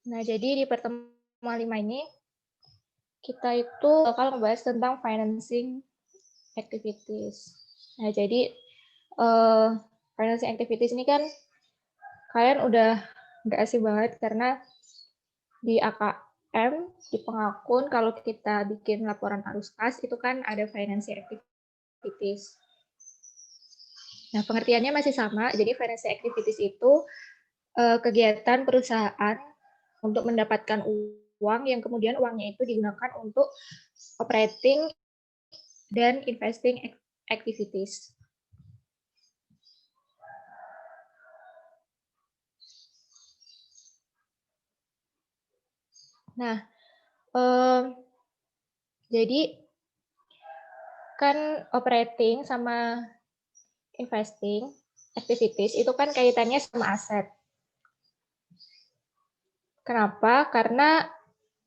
Nah, jadi di pertemuan 5 ini, kita itu bakal ngebahas tentang financing activities. Nah, jadi, financing activities ini kan kalian udah nggak asing banget karena di AKM, di pengakun kalau kita bikin laporan arus kas itu kan ada financing activities. Nah, pengertiannya masih sama, jadi financing activities itu kegiatan perusahaan untuk mendapatkan uang yang kemudian uangnya itu digunakan untuk operating dan investing activities. Nah, jadi kan operating sama investing activities itu kan kaitannya sama aset. Kenapa? Karena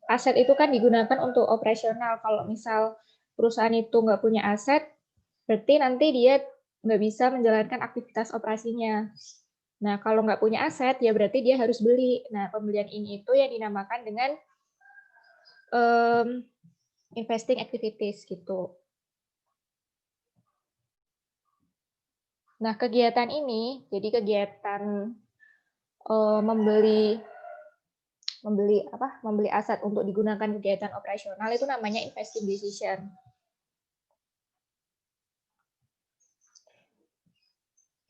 aset itu kan digunakan untuk operasional. Kalau misal perusahaan itu nggak punya aset, berarti nanti dia nggak bisa menjalankan aktivitas operasinya. Nah, kalau nggak punya aset, ya berarti dia harus beli. Nah, pembelian ini itu yang dinamakan dengan investing activities gitu. Nah, kegiatan ini, jadi kegiatan membeli aset untuk digunakan kegiatan operasional itu namanya investing decision.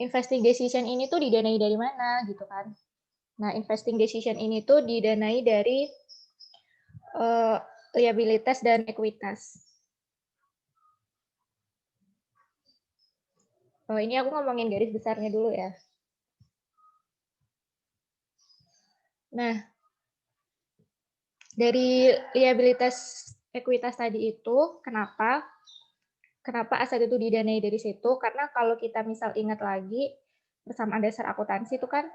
Investing decision ini tuh didanai dari mana gitu kan? Nah, investing decision ini tuh didanai dari liabilitas dan ekuitas. Oh, ini aku ngomongin garis besarnya dulu ya. Nah, dari liabilitas ekuitas tadi itu, kenapa aset itu didanai dari situ? Karena kalau kita misal ingat lagi, persamaan dasar akuntansi itu kan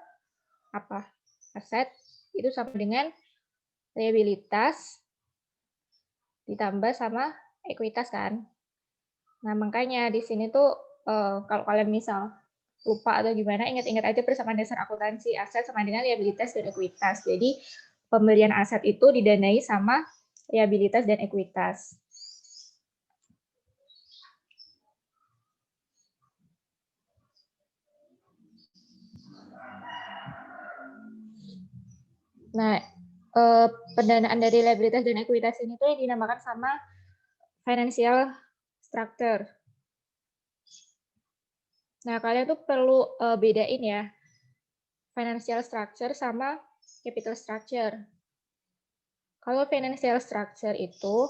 apa? Aset itu sama dengan liabilitas ditambah sama ekuitas kan. Nah, makanya di sini tuh kalau kalian misal lupa atau gimana, ingat-ingat aja persamaan dasar akuntansi, aset sama dengan liabilitas dan ekuitas. Jadi pembelian aset itu didanai sama liabilitas dan ekuitas. Nah, pendanaan dari liabilitas dan ekuitas ini tuh yang dinamakan sama financial structure. Nah, kalian tuh perlu bedain ya, financial structure sama capital structure. Kalau financial structure itu,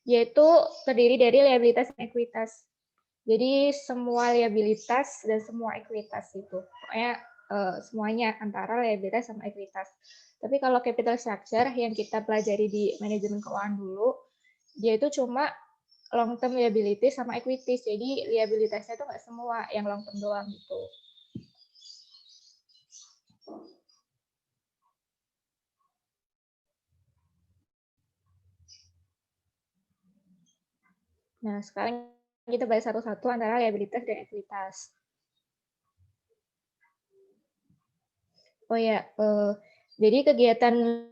yaitu terdiri dari liabilitas dan ekuitas. Jadi semua liabilitas dan semua ekuitas itu, pokoknya semuanya antara liabilitas sama ekuitas. Tapi kalau capital structure yang kita pelajari di manajemen keuangan dulu, dia itu cuma long term liability sama equities. Jadi liabilitasnya itu nggak semua yang long term doang gitu. Nah, sekarang kita bahas satu-satu antara liabilitas dan ekuitas. Oh ya, jadi kegiatan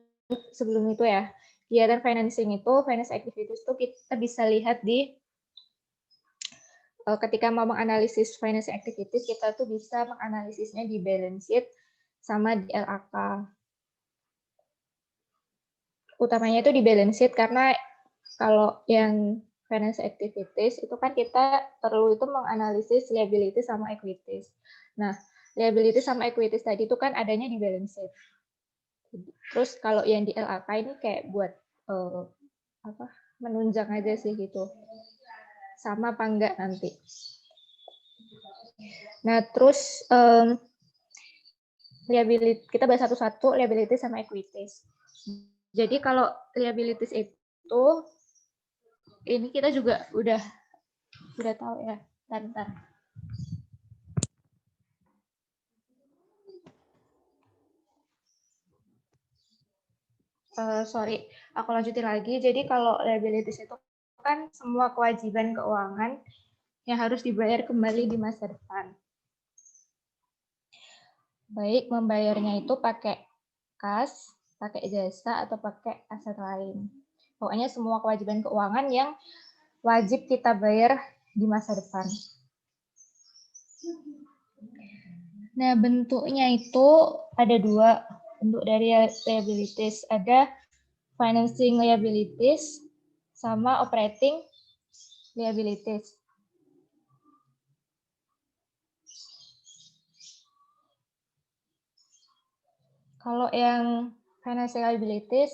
sebelum itu ya, kegiatan financing itu, finance activities itu kita bisa lihat di ketika mau menganalisis finance activities, kita tuh bisa menganalisisnya di balance sheet sama di LAK. Utamanya itu di balance sheet karena kalau yang finance activities itu kan kita perlu itu menganalisis liability sama equities. Nah, liability sama equities tadi itu kan adanya di balance sheet. Terus kalau yang di LAK ini kayak buat menunjang aja sih gitu. Sama apa enggak nanti. Nah, terus kita bahas satu-satu liabilities sama equities. Jadi kalau liabilities itu ini kita juga udah tahu ya. Bentar. Sorry, aku lanjutin lagi. Jadi kalau liabilities itu kan semua kewajiban keuangan yang harus dibayar kembali di masa depan. Baik membayarnya itu pakai kas, pakai jasa, atau pakai aset lain. Pokoknya semua kewajiban keuangan yang wajib kita bayar di masa depan. Nah, bentuknya itu ada dua bentuk dari liabilities. Ada financing liabilities sama operating liabilities. Kalau yang financial liabilities,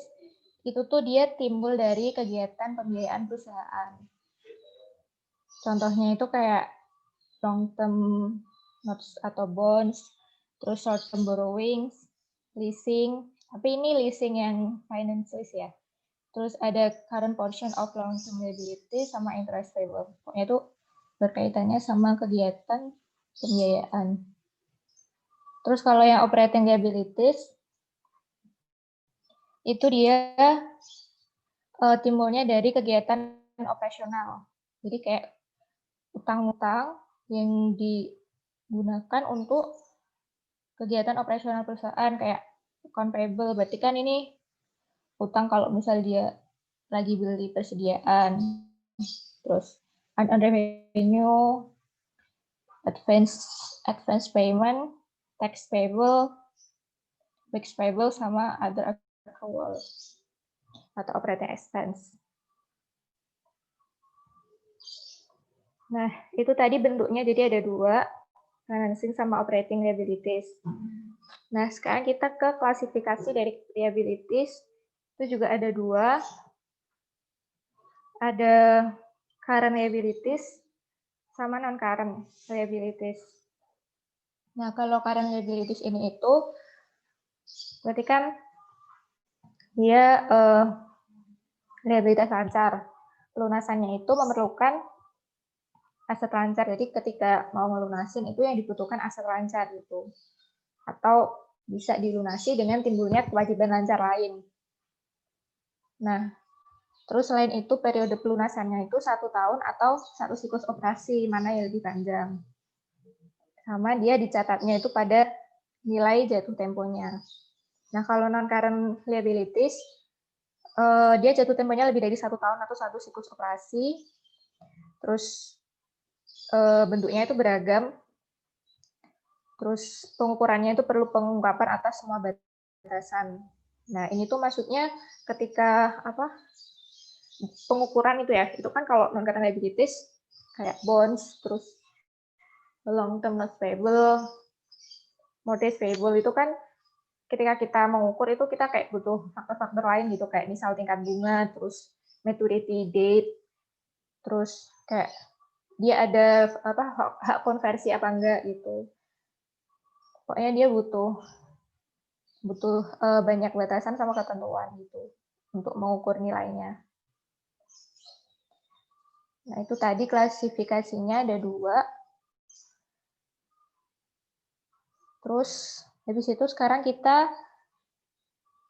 itu tuh dia timbul dari kegiatan pembiayaan perusahaan. Contohnya itu kayak long term notes atau bonds, terus short term borrowings, leasing, tapi ini leasing yang finance lease ya. Terus ada current portion of long term liability sama interest payable. Pokoknya itu berkaitannya sama kegiatan pembiayaan. Terus kalau yang operating liabilities, itu dia timbulnya dari kegiatan operasional. Jadi kayak utang-utang yang digunakan untuk kegiatan operasional perusahaan kayak account payable. Berarti kan ini utang kalau misal dia lagi beli persediaan. Terus unearned revenue, advance payment, tax payable, fixed payable, sama other accrual atau operating expense. Nah, itu tadi bentuknya jadi ada dua, financing sama operating liabilities. Nah, sekarang kita ke klasifikasi dari liabilities. Itu juga ada dua. Ada current liabilities sama non-current liabilities. Nah, kalau current liabilities ini itu berarti kan dia liabilitas lancar. Pelunasannya itu memerlukan aset lancar. Jadi ketika mau melunasin itu yang dibutuhkan aset lancar gitu. Atau bisa dilunasi dengan timbulnya kewajiban lancar lain. Nah, terus selain itu periode pelunasannya itu 1 tahun atau 1 siklus operasi, mana yang lebih panjang. Sama dia dicatatnya itu pada nilai jatuh temponya. Nah, kalau non-current liabilities, dia jatuh temponya lebih dari 1 tahun atau 1 siklus operasi. Terus bentuknya itu beragam. Terus pengukurannya itu perlu pengungkapan atas semua batasan. Nah, ini tuh maksudnya ketika pengukuran itu ya, itu kan kalau non-current liabilities kayak bonds, terus long term notes payable, mortgage payable itu kan ketika kita mengukur itu kita kayak butuh faktor-faktor lain gitu, kayak misal tingkat bunga, terus maturity date, terus kayak dia ada hak konversi apa enggak gitu. Pokoknya dia butuh banyak batasan sama ketentuan gitu untuk mengukur nilainya. Nah, itu tadi klasifikasinya ada dua. Terus habis itu sekarang kita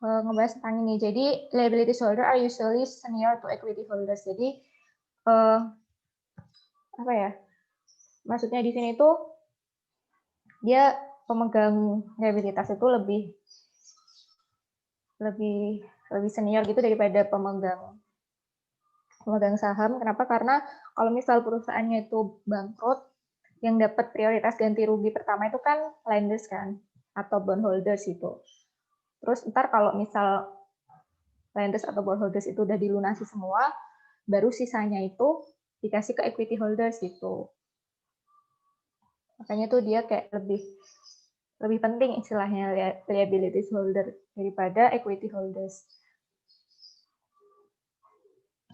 ngebahas tentang ini. Jadi liability holder are usually senior to equity holders. Jadi apa ya? Maksudnya di sini tuh dia pemegang liabilitas itu lebih senior gitu daripada pemegang saham. Kenapa? Karena kalau misal perusahaannya itu bangkrut, yang dapat prioritas ganti rugi pertama itu kan lenders kan, atau bondholders itu. Terus ntar kalau misal lenders atau bondholders itu udah dilunasi semua, baru sisanya itu dikasih ke equity holders gitu. Makanya tuh dia kayak lebih penting istilahnya liabilities holder daripada equity holders.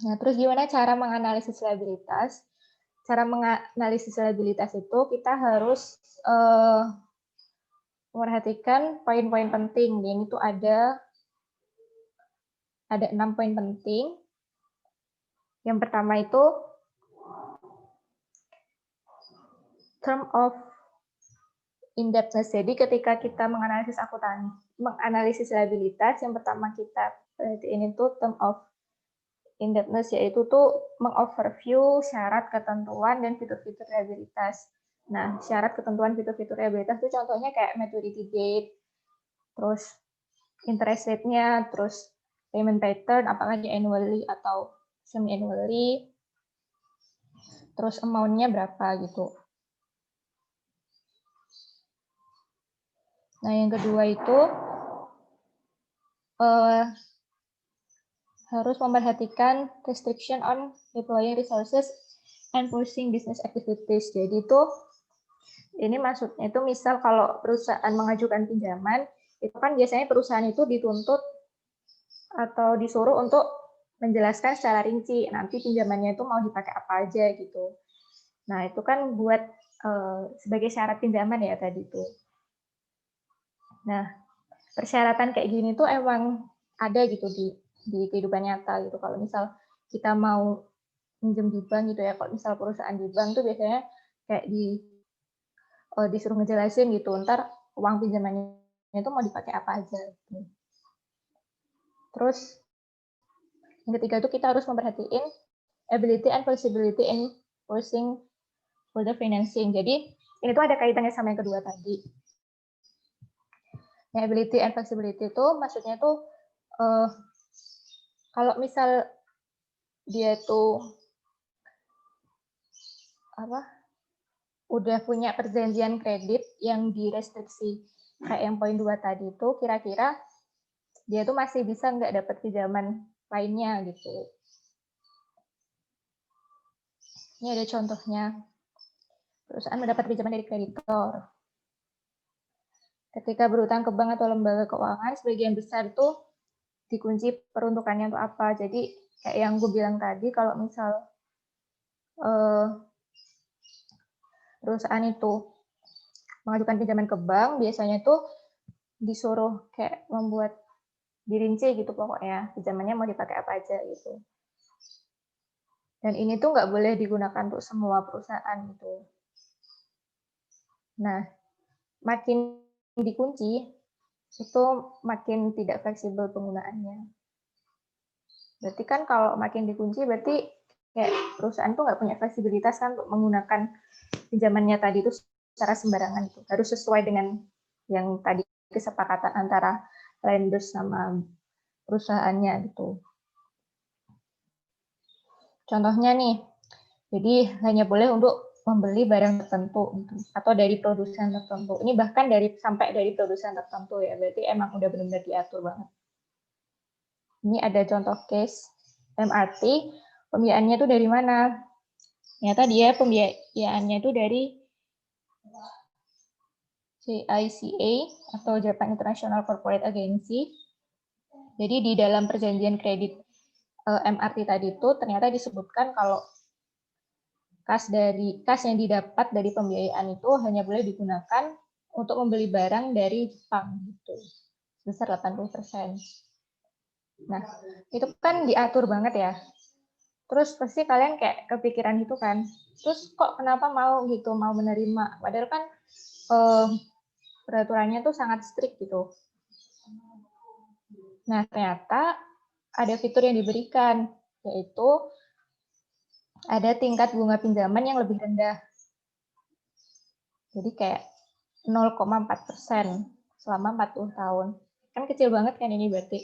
Nah, terus gimana cara menganalisis liabilitas? Cara menganalisis liabilitas itu kita harus memperhatikan poin-poin penting. Yang itu ada 6 poin penting. Yang pertama itu term of indebtedness. Jadi ketika kita menganalisis liabilitas, yang pertama kita perhatiin itu term of indebtedness, yaitu tuh mengoverview syarat, ketentuan, dan fitur-fitur liabilitas. Nah, syarat, ketentuan, fitur-fitur liabilitas itu contohnya kayak maturity date, terus interest rate-nya, terus payment pattern, apakah di annually atau semi-annually, terus amount-nya berapa gitu. Nah, yang kedua itu harus memperhatikan restriction on deploying resources and pushing business activities. Jadi itu ini maksudnya itu misal kalau perusahaan mengajukan pinjaman, itu kan biasanya perusahaan itu dituntut atau disuruh untuk menjelaskan secara rinci nanti pinjamannya itu mau dipakai apa aja gitu. Nah, itu kan buat sebagai syarat pinjaman ya tadi itu. Nah, persyaratan kayak gini tuh emang ada gitu di kehidupan nyata gitu. Kalau misal kita mau minjem di bank gitu ya, kalau misal perusahaan di bank tuh biasanya kayak disuruh ngejelasin gitu, ntar uang pinjamannya itu mau dipakai apa aja gitu. Terus yang ketiga itu kita harus memperhatiin ability and flexibility in pushing further financing. Jadi ini tuh ada kaitannya sama yang kedua tadi. Nah, ability and flexibility itu maksudnya tuh kalau misal dia tuh udah punya perjanjian kredit yang direstriksi kayak yang poin 2 tadi itu, kira-kira dia tuh masih bisa nggak dapat pinjaman lainnya gitu. Ini ada contohnya. Perusahaan mendapat pinjaman dari kreditor. Ketika berutang ke bank atau lembaga keuangan, sebagian besar itu dikunci peruntukannya untuk apa. Jadi kayak yang gue bilang tadi, kalau misal perusahaan itu mengajukan pinjaman ke bank, biasanya tuh disuruh kayak membuat dirinci gitu pokoknya, pinjamannya mau dipakai apa aja gitu. Dan ini tuh nggak boleh digunakan untuk semua perusahaan gitu. Nah, makin dikunci, itu makin tidak fleksibel penggunaannya. Berarti kan kalau makin dikunci, berarti kayak perusahaan tuh nggak punya fleksibilitas kan untuk menggunakan pinjamannya tadi itu secara sembarangan itu. Harus sesuai dengan yang tadi kesepakatan antara lenders sama perusahaannya gitu. Contohnya nih, jadi hanya boleh untuk membeli barang tertentu gitu, atau dari produsen tertentu. Ini bahkan sampai dari produsen tertentu ya, berarti emang udah benar-benar diatur banget. Ini ada contoh case MRT, pembiayaannya itu dari mana? Ternyata dia pembiayaannya itu dari JICA atau Japan International Corporate Agency. Jadi di dalam perjanjian kredit MRT tadi itu ternyata disebutkan kalau kas yang didapat dari pembiayaan itu hanya boleh digunakan untuk membeli barang dari Jepang gitu, sebesar 80%. Nah, itu kan diatur banget ya. Terus pasti kalian kayak kepikiran gitu kan. Terus kok kenapa mau gitu, mau menerima? Padahal kan peraturannya tuh sangat strict gitu. Nah, ternyata ada fitur yang diberikan, yaitu ada tingkat bunga pinjaman yang lebih rendah. Jadi kayak 0,4% selama 40 tahun. Kan kecil banget kan ini berarti.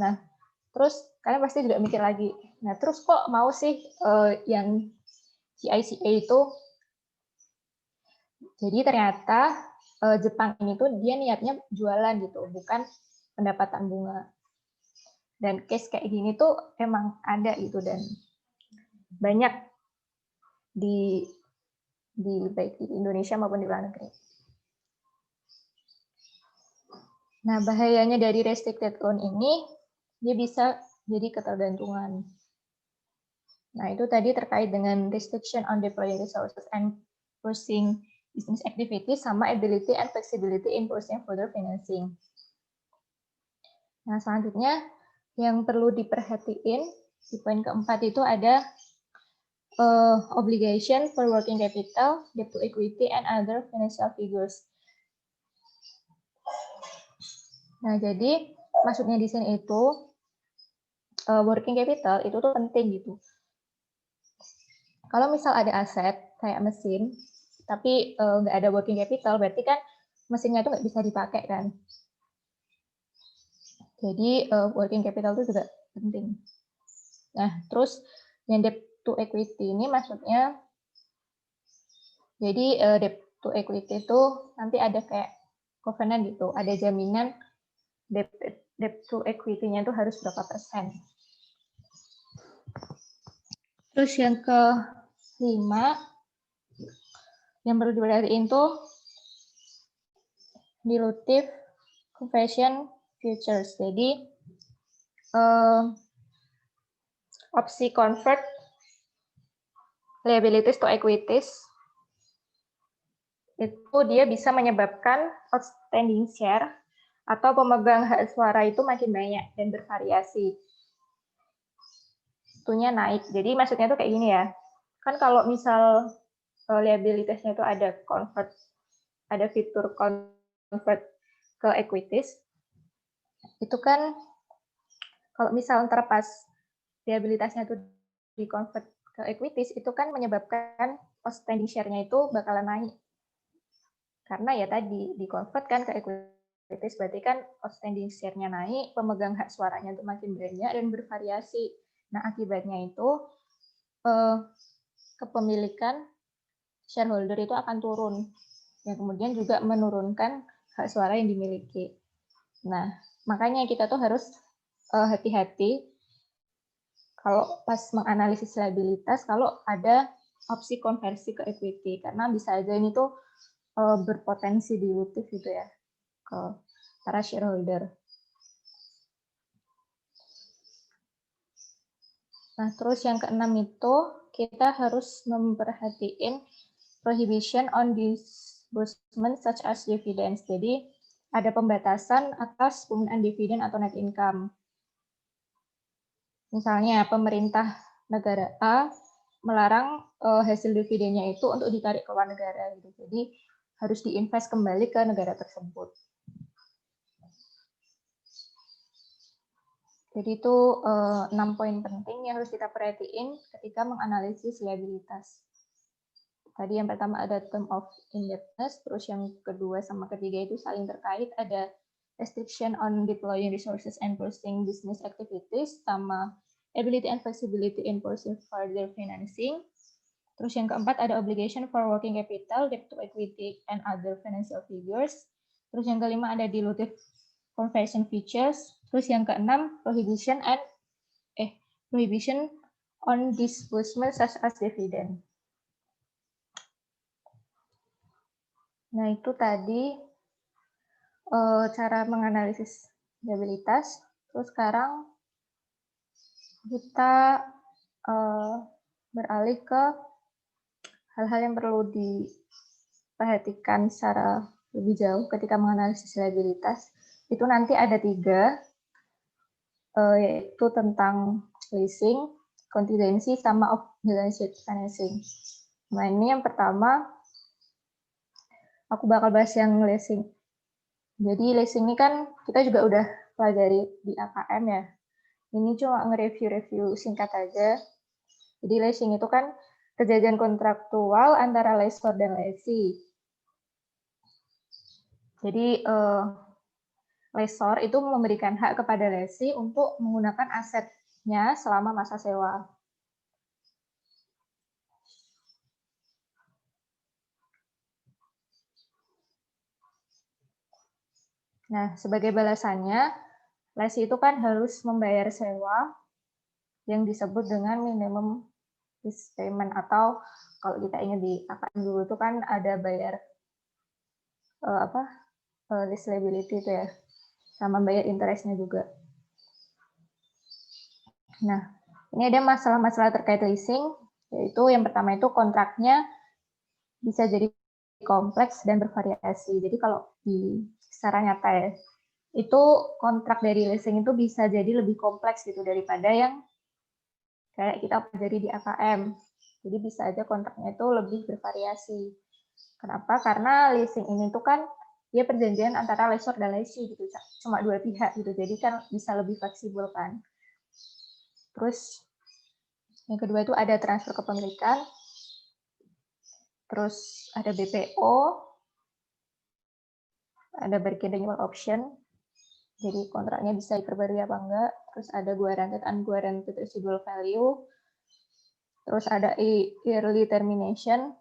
Nah, terus kalian pasti juga mikir lagi. Nah, terus kok mau sih yang CICA itu? Jadi ternyata Jepang ini tuh dia niatnya jualan gitu, bukan pendapatan bunga. Dan case kayak gini tuh emang ada gitu dan banyak di baik di Indonesia maupun di luar negeri. Nah, bahayanya dari restricted loan ini, dia bisa jadi ketergantungan. Nah, itu tadi terkait dengan restriction on deploying resources and pursuing business activities sama ability and flexibility in pursuing further financing. Nah, selanjutnya yang perlu diperhatiin di poin keempat itu ada obligation for working capital, debt to equity, and other financial figures. Nah, jadi maksudnya di sini itu working capital itu tuh penting gitu. Kalau misal ada aset kayak mesin, tapi nggak ada working capital, berarti kan mesinnya itu nggak bisa dipakai kan. Jadi working capital itu juga penting. Nah, terus yang debt to equity ini maksudnya, jadi debt to equity itu nanti ada kayak covenant gitu, ada jaminan debt to equity-nya itu harus berapa persen. Terus yang kelima, yang perlu diperhatiin tuh dilutive conversion futures. Jadi opsi convert liabilities to equities itu dia bisa menyebabkan outstanding share atau pemegang hak suara itu makin banyak dan bervariasi. Itunya naik. Jadi maksudnya tuh kayak gini ya. Kan kalau misal liabilitasnya itu ada convert, ada fitur convert ke equities, itu kan kalau misal terpas liabilitasnya itu di convert ke equities, itu kan menyebabkan outstanding share-nya itu bakalan naik. Karena ya tadi di convert kan ke equities, berarti kan outstanding share-nya naik, pemegang hak suaranya itu makin banyak dan bervariasi. Nah, akibatnya itu kepemilikan shareholder itu akan turun. Yang kemudian juga menurunkan hak suara yang dimiliki. Nah, makanya kita tuh harus hati-hati kalau pas menganalisis liabilitas, kalau ada opsi konversi ke equity, karena bisa aja ini tuh berpotensi dilutif gitu ya ke para shareholder. Nah, terus yang keenam itu kita harus memperhatiin prohibition on disbursement such as dividends. Jadi ada pembatasan atas penggunaan dividen atau net income. Misalnya pemerintah negara A melarang hasil dividennya itu untuk ditarik ke luar negara gitu. Jadi harus diinvest kembali ke negara tersebut. Jadi itu 6 poin penting yang harus kita perhatiin ketika menganalisis liabilitas. Tadi yang pertama ada term of indebtedness, terus yang kedua sama ketiga itu saling terkait, ada restriction on deploying resources and pursuing business activities, sama ability and flexibility in pursuing further financing. Terus yang keempat ada obligation for working capital, debt to equity, and other financial figures. Terus yang kelima ada dilutive conversion features. Terus yang keenam prohibition on disbursement such as dividend. Nah, itu tadi cara menganalisis liabilitas. Terus sekarang kita beralih ke hal-hal yang perlu diperhatikan secara lebih jauh ketika menganalisis liabilitas. Itu nanti ada 3, yaitu tentang leasing, contingency, sama off balance sheet financing. Nah, ini yang pertama, aku bakal bahas yang leasing. Jadi leasing ini kan kita juga udah pelajari di AKM ya. Ini cuma nge-review singkat aja. Jadi leasing itu kan kejadian kontraktual antara lessor dan lessee. Jadi lessor itu memberikan hak kepada lessee untuk menggunakan asetnya selama masa sewa. Nah, sebagai balasannya, lessee itu kan harus membayar sewa yang disebut dengan minimum lease payment, atau kalau kita ingat di AKM dulu itu kan ada bayar lease liability itu ya, sama bayar interestnya juga. Nah, ini ada masalah-masalah terkait leasing, yaitu yang pertama itu kontraknya bisa jadi kompleks dan bervariasi. Jadi kalau secara nyata ya, itu kontrak dari leasing itu bisa jadi lebih kompleks gitu daripada yang kayak kita pelajari di AKM. Jadi bisa aja kontraknya itu lebih bervariasi. Kenapa? Karena leasing ini tuh kan dia perjanjian antara lessor dan lessee gitu, cuma 2 pihak gitu. Jadi kan bisa lebih fleksibel kan. Terus yang kedua itu ada transfer kepemilikan. Terus ada BPO, ada bargain renewal option, Jadi kontraknya bisa diperbarui apa enggak. Terus ada guaranteed unguaranteed residual value. Terus ada early termination.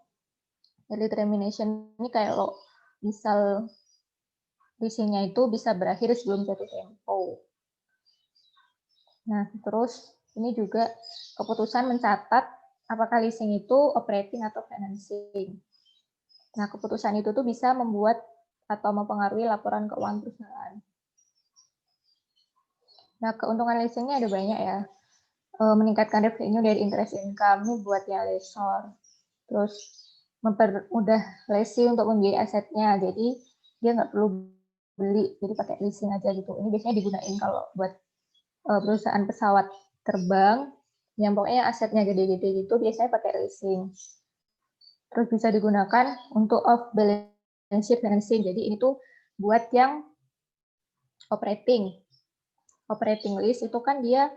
Early termination ini kayak lo misal leasingnya itu bisa berakhir sebelum jatuh tempo. Nah, terus ini juga keputusan mencatat apakah leasing itu operating atau financing. Nah, keputusan itu tuh bisa membuat atau mempengaruhi laporan keuangan perusahaan. Nah, keuntungan leasingnya ada banyak ya. Meningkatkan revenue dari interest income ini buat ya lessor. Terus mempermudah lessee untuk membiayai asetnya. Jadi dia nggak perlu beli, jadi pakai leasing aja gitu. Ini biasanya digunain kalau buat perusahaan pesawat terbang yang pokoknya asetnya gede-gede gitu, biasanya pakai leasing. Terus bisa digunakan untuk off balance sheet financing. Jadi ini tuh buat yang operating lease itu kan dia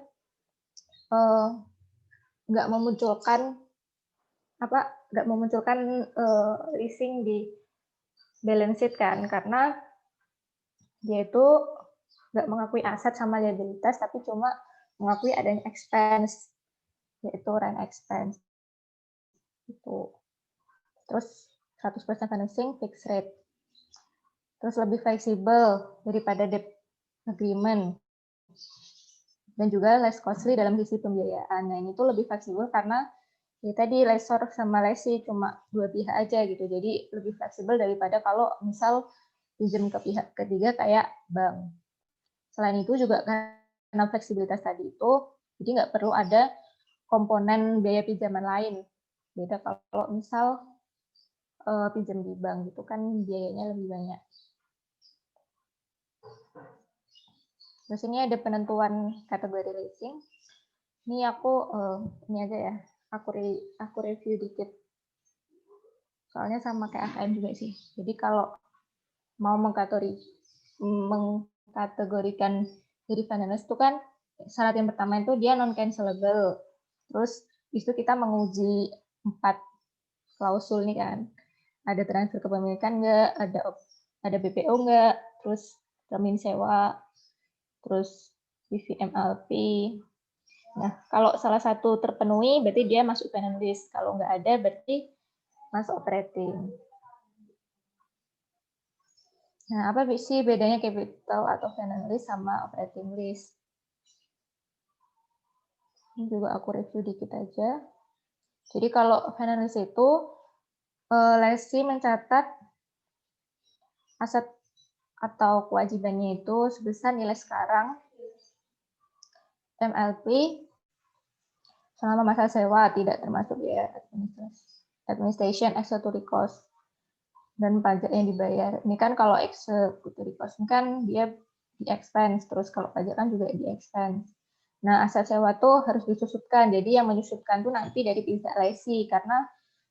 nggak memunculkan leasing di balance sheet kan, karena dia itu nggak mengakui aset sama liabilitas, tapi cuma mengakui adanya expense, yaitu rent expense. Itu. Terus 100% financing fixed rate. Terus lebih fleksibel daripada debt agreement. Dan juga less costly dalam sisi pembiayaan. Nah, ini tuh lebih fleksibel karena ya tadi lessor sama lessee cuma dua pihak aja gitu. Jadi lebih fleksibel daripada kalau misal pinjam ke pihak ketiga kayak bank. Selain itu juga karena fleksibilitas tadi itu, jadi nggak perlu ada komponen biaya pinjaman lain. Beda kalau misal pinjam di bank gitu kan biayanya lebih banyak. Terus ini ada penentuan kategori leasing. Ini aku ini aja ya, aku review dikit. Soalnya sama kayak AKM juga sih. Jadi kalau mau mengkategorikan jadi finance itu kan syarat yang pertama itu dia non cancelable. Terus itu kita menguji 4 klausul nih kan. Ada transfer kepemilikan enggak, ada BPO enggak, terus termin sewa, terus PVMLP. Nah, kalau salah satu terpenuhi berarti dia masuk finance list. Kalau nggak ada berarti masuk operating. Nah, apa sih bedanya capital atau finance list sama operating list? Ini juga aku review dikit aja. Jadi kalau finance list itu lessee mencatat aset atau kewajibannya itu sebesar nilai sekarang MLP selama masa sewa, tidak termasuk biaya administration, executory cost, dan pajak yang dibayar. Ini kan kalau executory cost ini kan dia di expense, terus kalau pajak kan juga di expense. Nah, aset sewa tuh harus disusutkan. Jadi yang menyusutkan tuh nanti dari pihak lessee, karena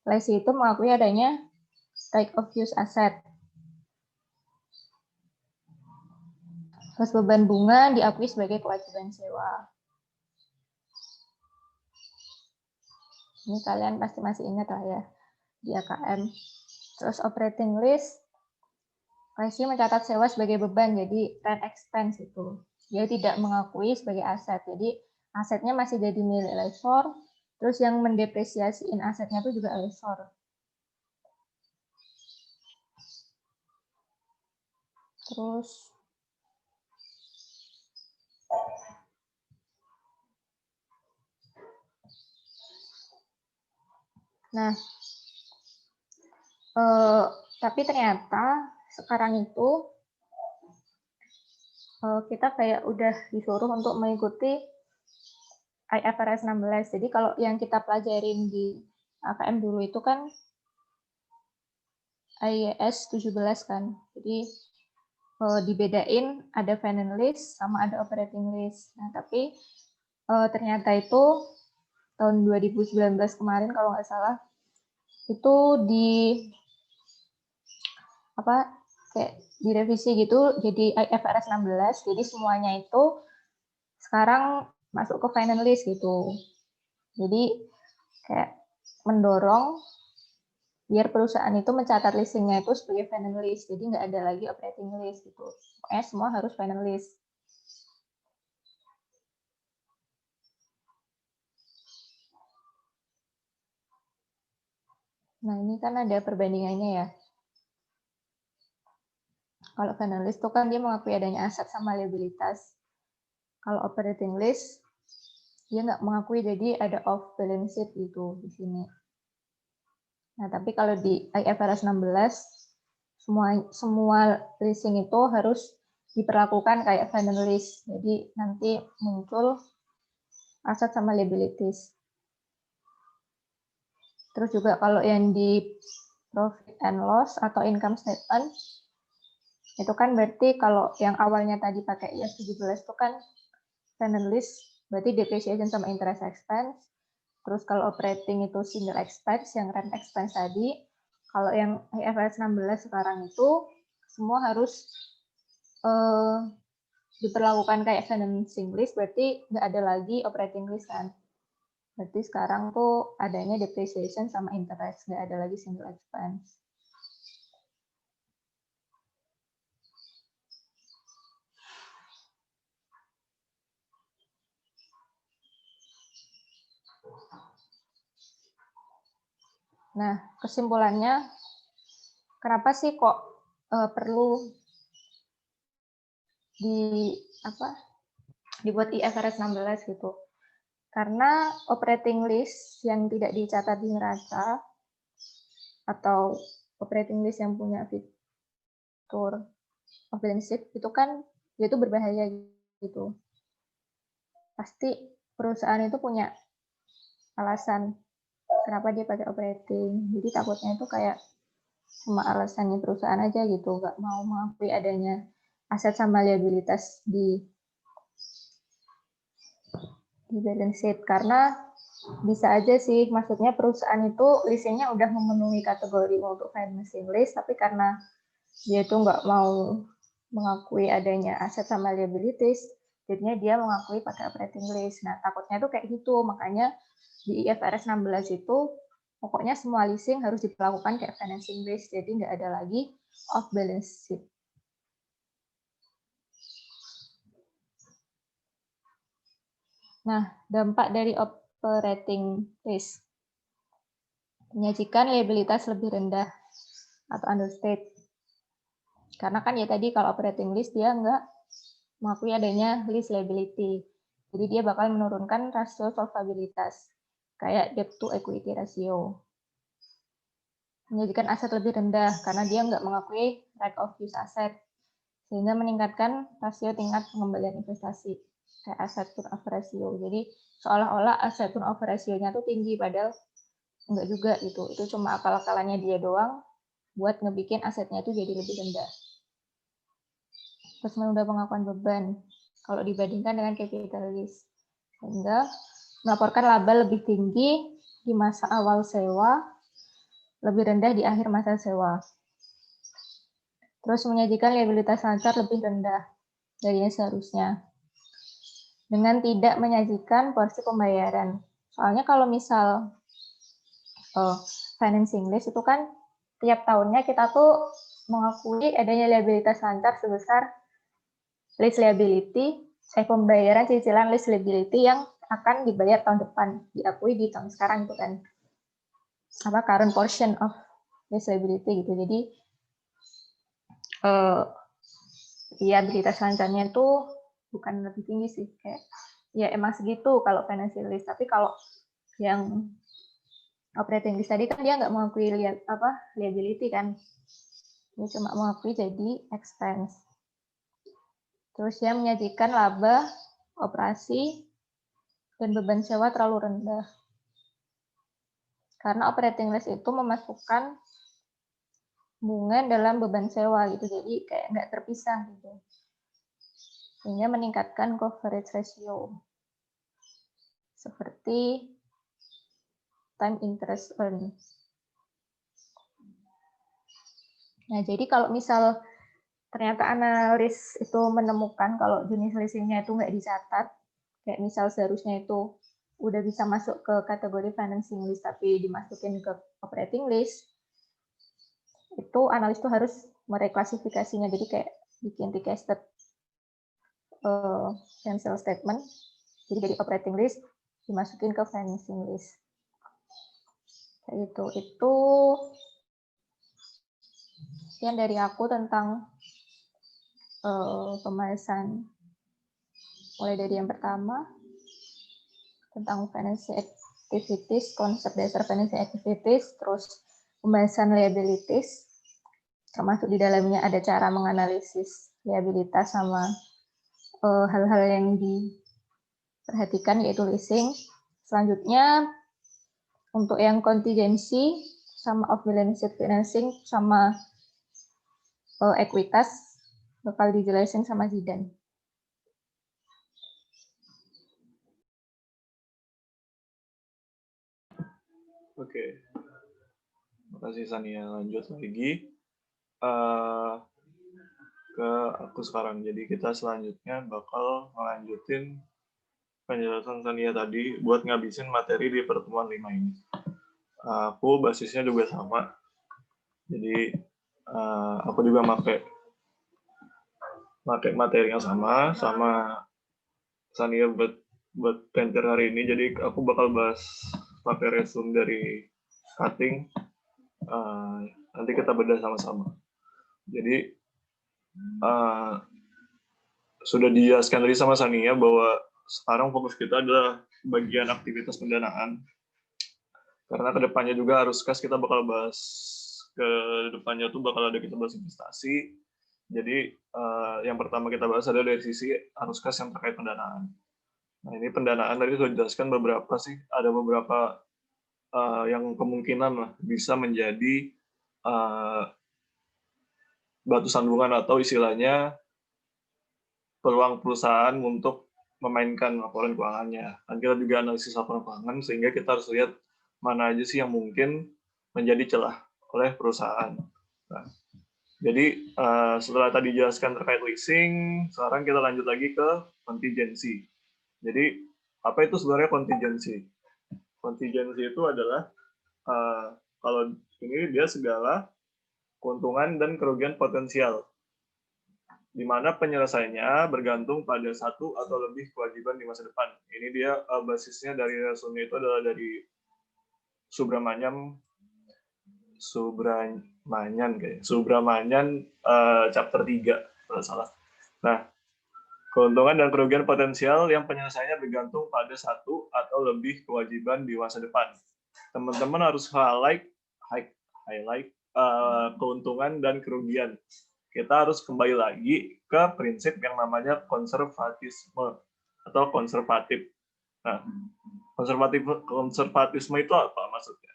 lessee itu mengakui adanya right of use asset. Terus beban bunga diakui sebagai kewajiban sewa. Ini kalian pasti masih ingat lah ya di AKM. Terus operating list, lessee mencatat sewa sebagai beban, jadi rent expense itu. Dia tidak mengakui sebagai aset. Jadi asetnya masih jadi milik lessor, terus yang mendepresiasiin asetnya itu juga lessor. Terus nah, tapi ternyata sekarang itu kita kayak udah disuruh untuk mengikuti IFRS 16. Jadi kalau yang kita pelajarin di AKM dulu itu kan IAS 17 kan. Jadi dibedain ada finance list sama ada operating list. Nah, tapi ternyata itu tahun 2019 kemarin kalau nggak salah itu kayak direvisi gitu jadi IFRS 16. Jadi semuanya itu sekarang masuk ke finance list gitu. Jadi kayak mendorong biar perusahaan itu mencatat leasingnya itu sebagai finance list. Jadi nggak ada lagi operating list gitu. Pokoknya semua harus finance list. Nah, ini kan ada perbandingannya ya. Kalau financial list itu kan dia mengakui adanya aset sama liabilitas. Kalau operating list, dia nggak mengakui, jadi ada off balance sheet gitu di sini. Nah, tapi kalau di IFRS 16, semua leasing itu harus diperlakukan kayak financial list. Jadi nanti muncul aset sama liabilities. Terus juga kalau yang di profit and loss atau income statement, itu kan berarti kalau yang awalnya tadi pakai IAS 17 itu kan financial list, berarti depreciation sama interest expense. Terus kalau operating itu single expense, yang rent expense tadi. Kalau yang IFRS 16 sekarang itu semua harus diperlakukan kayak financing list, berarti nggak ada lagi operating list kan. Berarti sekarang tuh adanya depreciation sama interest, nggak ada lagi single expense. Nah, kesimpulannya, kenapa sih kok perlu dibuat IFRS 16 gitu? Karena operating list yang tidak dicatat di neraca atau operating list yang punya fitur of balance sheet itu kan dia itu berbahaya gitu. Pasti perusahaan itu punya alasan kenapa dia pakai operating. Jadi takutnya itu kayak cuma alasannya perusahaan aja gitu, nggak mau mengakui adanya aset sama liabilitas di balance sheet. Karena bisa aja sih, maksudnya perusahaan itu leasingnya udah memenuhi kategori untuk financing list, tapi karena dia itu nggak mau mengakui adanya aset sama liabilities, jadinya dia mengakui pakai operating list. Nah, takutnya tuh kayak gitu, makanya di IFRS 16 itu pokoknya semua leasing harus diperlakukan kayak financing list, jadi nggak ada lagi off balance sheet. Nah, dampak dari operating list menyajikan liabilitas lebih rendah atau understate. Karena kan ya tadi kalau operating list dia nggak mengakui adanya lease liability. Jadi dia bakal menurunkan rasio solvabilitas, kayak debt to equity ratio. Menjadikan aset lebih rendah karena dia nggak mengakui right of use asset, sehingga meningkatkan rasio tingkat pengembalian investasi, kayak asset turnover ratio. Jadi seolah-olah asset turnover ratio-nya tuh tinggi, padahal enggak juga gitu. Itu cuma akal-akalannya dia doang buat ngebikin asetnya itu jadi lebih rendah. Terus menunda pengakuan beban kalau dibandingkan dengan capital list, sehingga melaporkan laba lebih tinggi di masa awal sewa, lebih rendah di akhir masa sewa. Terus menyajikan liabilitas lancar lebih rendah dari yang seharusnya, dengan tidak menyajikan porsi pembayaran. Soalnya kalau misal financing list itu kan tiap tahunnya kita tuh mengakui adanya liabilitas lancar sebesar lease liability, pembayaran cicilan lease liability yang akan dibayar tahun depan, diakui di tahun sekarang itu kan current portion of lease liability gitu. Jadi liabilitas lancarnya itu bukan lebih tinggi sih, kayak ya emang segitu kalau financial list, tapi kalau yang operating list tadi kan dia nggak mengakui liability kan, dia cuma mengakui jadi expense. Terus dia menyajikan laba operasi dan beban sewa terlalu rendah. Karena operating list itu memasukkan hubungan dalam beban sewa gitu, jadi kayak nggak terpisah gitu. Sehingga meningkatkan coverage ratio. Seperti time interest earned. Nah, jadi kalau misal ternyata analis itu menemukan kalau jenis leasingnya itu nggak dicatat, kayak misal seharusnya itu udah bisa masuk ke kategori financing list tapi dimasukin ke operating list, itu analis itu harus mereklasifikasinya, jadi kayak bikin recasted financial statement, jadi dari operating list dimasukin ke financing list Itu sekian dari aku tentang pembahasan mulai dari yang pertama tentang financial activities, konsep dasar financial activities, terus pembahasan liabilities, termasuk di dalamnya ada cara menganalisis liabilitas sama hal-hal yang diperhatikan yaitu leasing. Selanjutnya untuk yang kontingensi sama off balance sheet financing sama ekuitas bakal dijelasin sama Zidan. Oke, makasih Sania. Lanjut lagi ke aku sekarang. Jadi kita selanjutnya bakal melanjutin penjelasan Sania tadi buat ngabisin materi di pertemuan 5 ini. Aku basisnya juga sama. Jadi aku juga pakai materi yang sama Sania buat pencer hari ini. Jadi aku bakal bahas pakai resume dari cutting. Nanti kita bedah sama-sama. Jadi sudah dijelaskan tadi sama Sania bahwa sekarang fokus kita adalah bagian aktivitas pendanaan. Karena kedepannya juga harus kas kita bakal bahas ke depannya tuh bakal ada kita bahas investasi. Jadi yang pertama kita bahas adalah dari sisi arus kas yang terkait pendanaan. Nah ini pendanaan tadi sudah dijelaskan beberapa sih, ada beberapa yang kemungkinan lah bisa menjadi batu sandungan atau istilahnya peluang perusahaan untuk memainkan laporan keuangannya. Dan kita juga analisis laporan keuangan sehingga kita harus lihat mana aja sih yang mungkin menjadi celah oleh perusahaan. Nah, jadi setelah tadi dijelaskan terkait leasing, sekarang kita lanjut lagi ke kontingensi. Jadi apa itu sebenarnya kontingensi? Kontingensi itu adalah kalau ini dia segala keuntungan dan kerugian potensial, di mana penyelesaiannya bergantung pada satu atau lebih kewajiban di masa depan. Ini dia basisnya dari resume itu adalah dari Subramanian chapter 3 kalau salah. Nah, keuntungan dan kerugian potensial yang penyelesaiannya bergantung pada satu atau lebih kewajiban di masa depan. Teman-teman harus highlight keuntungan dan kerugian. Kita harus kembali lagi ke prinsip yang namanya konservatisme atau konservatif. Nah, konservatisme itu apa maksudnya?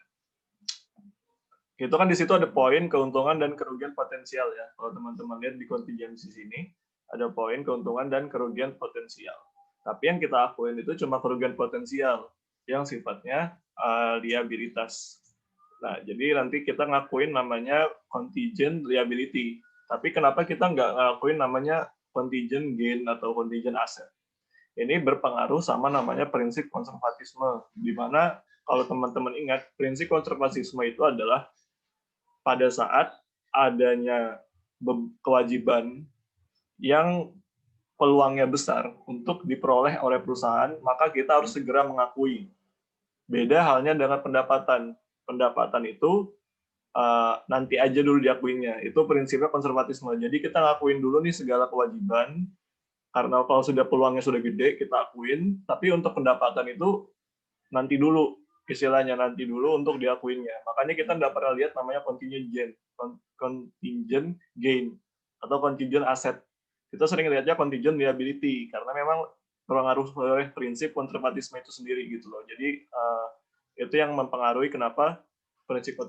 Itu kan di situ ada poin keuntungan dan kerugian potensial ya. Kalau teman-teman lihat di kontingensi sini ada poin keuntungan dan kerugian potensial. Tapi yang kita akuin itu cuma kerugian potensial yang sifatnya liabilitas. Nah, jadi nanti kita ngakuin namanya contingent liability. Tapi kenapa kita nggak ngakuin namanya contingent gain atau contingent asset? Ini berpengaruh sama namanya prinsip konservatisme, di mana kalau teman-teman ingat, prinsip konservatisme itu adalah pada saat adanya kewajiban yang peluangnya besar untuk diperoleh oleh perusahaan, maka kita harus segera mengakui. Beda halnya dengan pendapatan. Pendapatan itu nanti aja dulu diakuinya. Itu prinsipnya konservatisme. Jadi kita ngakuin dulu nih segala kewajiban, karena kalau sudah peluangnya sudah gede, kita akuin. Tapi untuk pendapatan itu nanti dulu, istilahnya nanti dulu untuk diakuinnya. Makanya kita nggak pernah lihat namanya contingent gain atau contingent asset. Kita sering lihatnya contingent liability karena memang terpengaruh oleh prinsip konservatisme itu sendiri gitu loh. Jadi itu yang mempengaruhi kenapa prinsip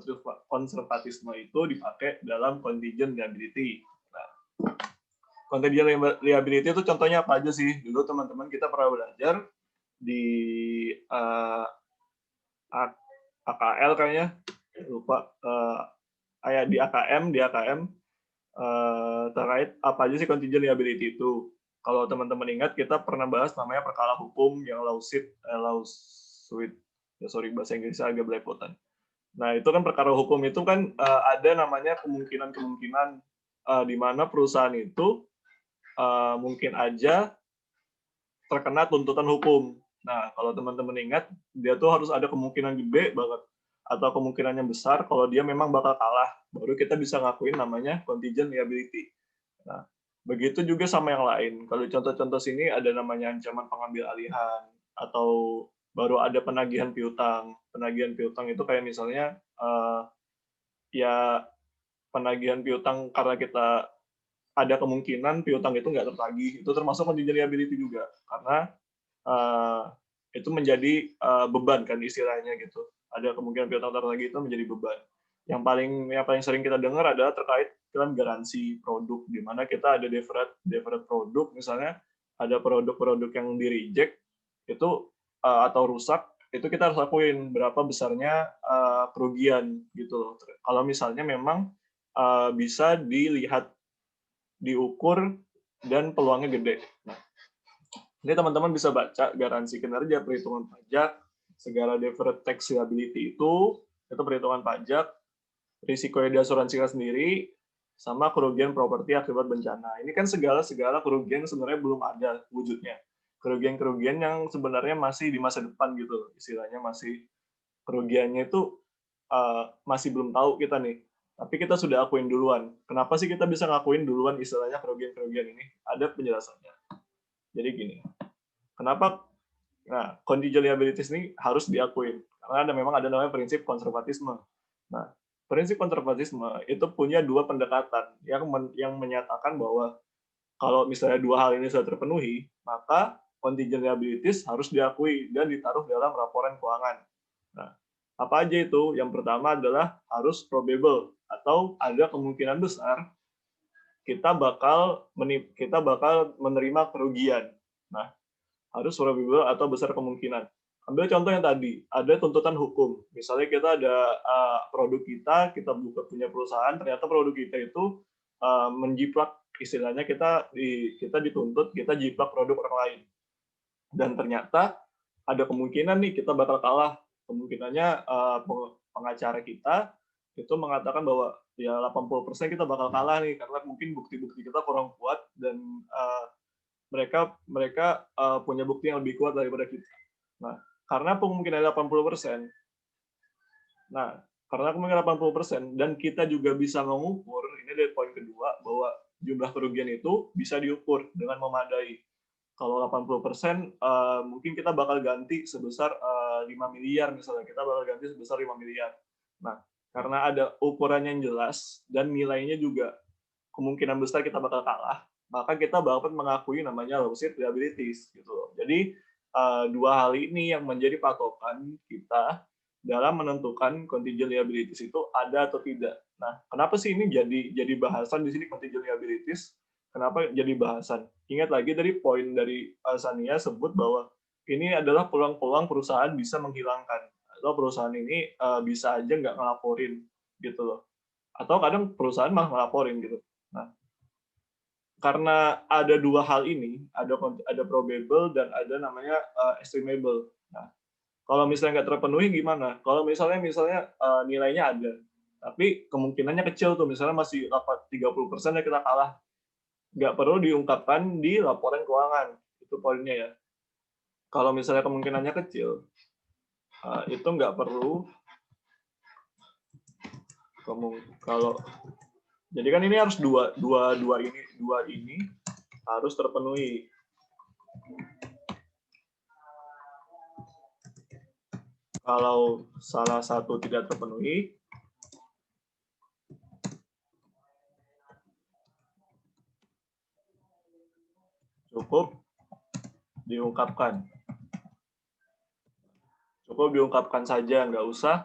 konservatisme itu dipakai dalam contingent liability. Nah, contingent liability itu contohnya apa aja sih? Dulu teman-teman kita pernah belajar di AKL kayaknya, lupa, di AKM terkait apa aja sih contingent liability itu. Kalau teman-teman ingat, kita pernah bahas namanya perkara hukum yang lawsuit, bahasa Inggrisnya agak belepotan. Nah, itu kan perkara hukum itu kan ada namanya kemungkinan-kemungkinan di mana perusahaan itu mungkin aja terkena tuntutan hukum. Nah, kalau teman-teman ingat, dia tuh harus ada kemungkinan gede banget atau kemungkinannya besar kalau dia memang bakal kalah, baru kita bisa ngakuin namanya contingent liability. Nah, begitu juga sama yang lain. Kalau contoh-contoh sini ada namanya ancaman pengambil alihan, atau baru ada penagihan piutang. Penagihan piutang itu kayak misalnya ya penagihan piutang karena kita ada kemungkinan piutang itu nggak tertagih, itu termasuk contingent liability juga, karena itu menjadi beban kan istilahnya gitu. Ada kemungkinan piutang tertagih itu menjadi beban. Yang paling sering kita dengar adalah terkait dengan garansi produk, di mana kita ada deferred produk, misalnya ada produk-produk yang di reject itu atau rusak, itu kita harus akuin berapa besarnya kerugian gitu loh. Kalau misalnya memang bisa dilihat, diukur, dan peluangnya gede. Nah, ini teman-teman bisa baca garansi kinerja, perhitungan pajak, segala deferred tax liability itu perhitungan pajak, risiko yang diasuransikan sendiri, sama kerugian properti akibat bencana. Ini kan segala kerugian sebenarnya belum ada wujudnya. Kerugian-kerugian yang sebenarnya masih di masa depan gitu, istilahnya masih kerugiannya itu masih belum tahu kita nih. Tapi kita sudah akuin duluan. Kenapa sih kita bisa ngakuin duluan istilahnya kerugian-kerugian ini? Ada penjelasannya. Jadi gini, kenapa contingent liabilities ini harus diakuin? Karena memang ada namanya prinsip konservatisme. Nah, prinsip konservatisme itu punya dua pendekatan yang menyatakan bahwa kalau misalnya dua hal ini sudah terpenuhi, maka contingent liabilities harus diakui dan ditaruh dalam laporan keuangan. Nah, apa aja itu? Yang pertama adalah harus probable, atau ada kemungkinan besar kita bakal menerima kerugian. Nah, harus probable atau besar kemungkinan. Ambil contoh yang tadi, ada tuntutan hukum. Misalnya kita ada produk kita punya perusahaan, ternyata produk kita itu menjiplak, istilahnya kita dituntut, kita jiplak produk orang lain. Dan ternyata ada kemungkinan nih kita bakal kalah. Kemungkinannya pengacara kita itu mengatakan bahwa ya 80% kita bakal kalah nih, karena mungkin bukti-bukti kita kurang kuat dan mereka punya bukti yang lebih kuat daripada kita. Nah, karena kemungkinan 80%, dan kita juga bisa mengukur, ini dari poin kedua, bahwa jumlah kerugian itu bisa diukur dengan memadai. Kalau 80%, mungkin kita bakal ganti sebesar 5 miliar misalnya, kita bakal ganti sebesar 5 miliar. Nah, karena ada ukurannya yang jelas dan nilainya juga kemungkinan besar kita bakal kalah, maka kita bakal mengakui namanya lawsuit liabilities gitu loh. Jadi dua hal ini yang menjadi patokan kita dalam menentukan contingent liabilities itu ada atau tidak. Nah, kenapa sih ini jadi bahasan di sini contingent liabilities? Kenapa jadi bahasan? Ingat lagi dari poin dari Sania sebut bahwa ini adalah peluang-peluang perusahaan bisa menghilangkan, atau perusahaan ini bisa aja nggak ngelaporin gitu loh. Atau kadang perusahaan malah ngelaporin gitu. Nah, karena ada dua hal ini, ada probable dan ada namanya estimable. Nah, kalau misalnya nggak terpenuhi gimana? Kalau misalnya nilainya ada, tapi kemungkinannya kecil tuh, misalnya masih 30% ya kita kalah, nggak perlu diungkapkan di laporan keuangan. Itu poinnya ya. Kalau misalnya kemungkinannya kecil, itu nggak perlu. Jadi kan ini harus dua ini harus terpenuhi. Kalau salah satu tidak terpenuhi, cukup diungkapkan. Cukup diungkapkan saja, nggak usah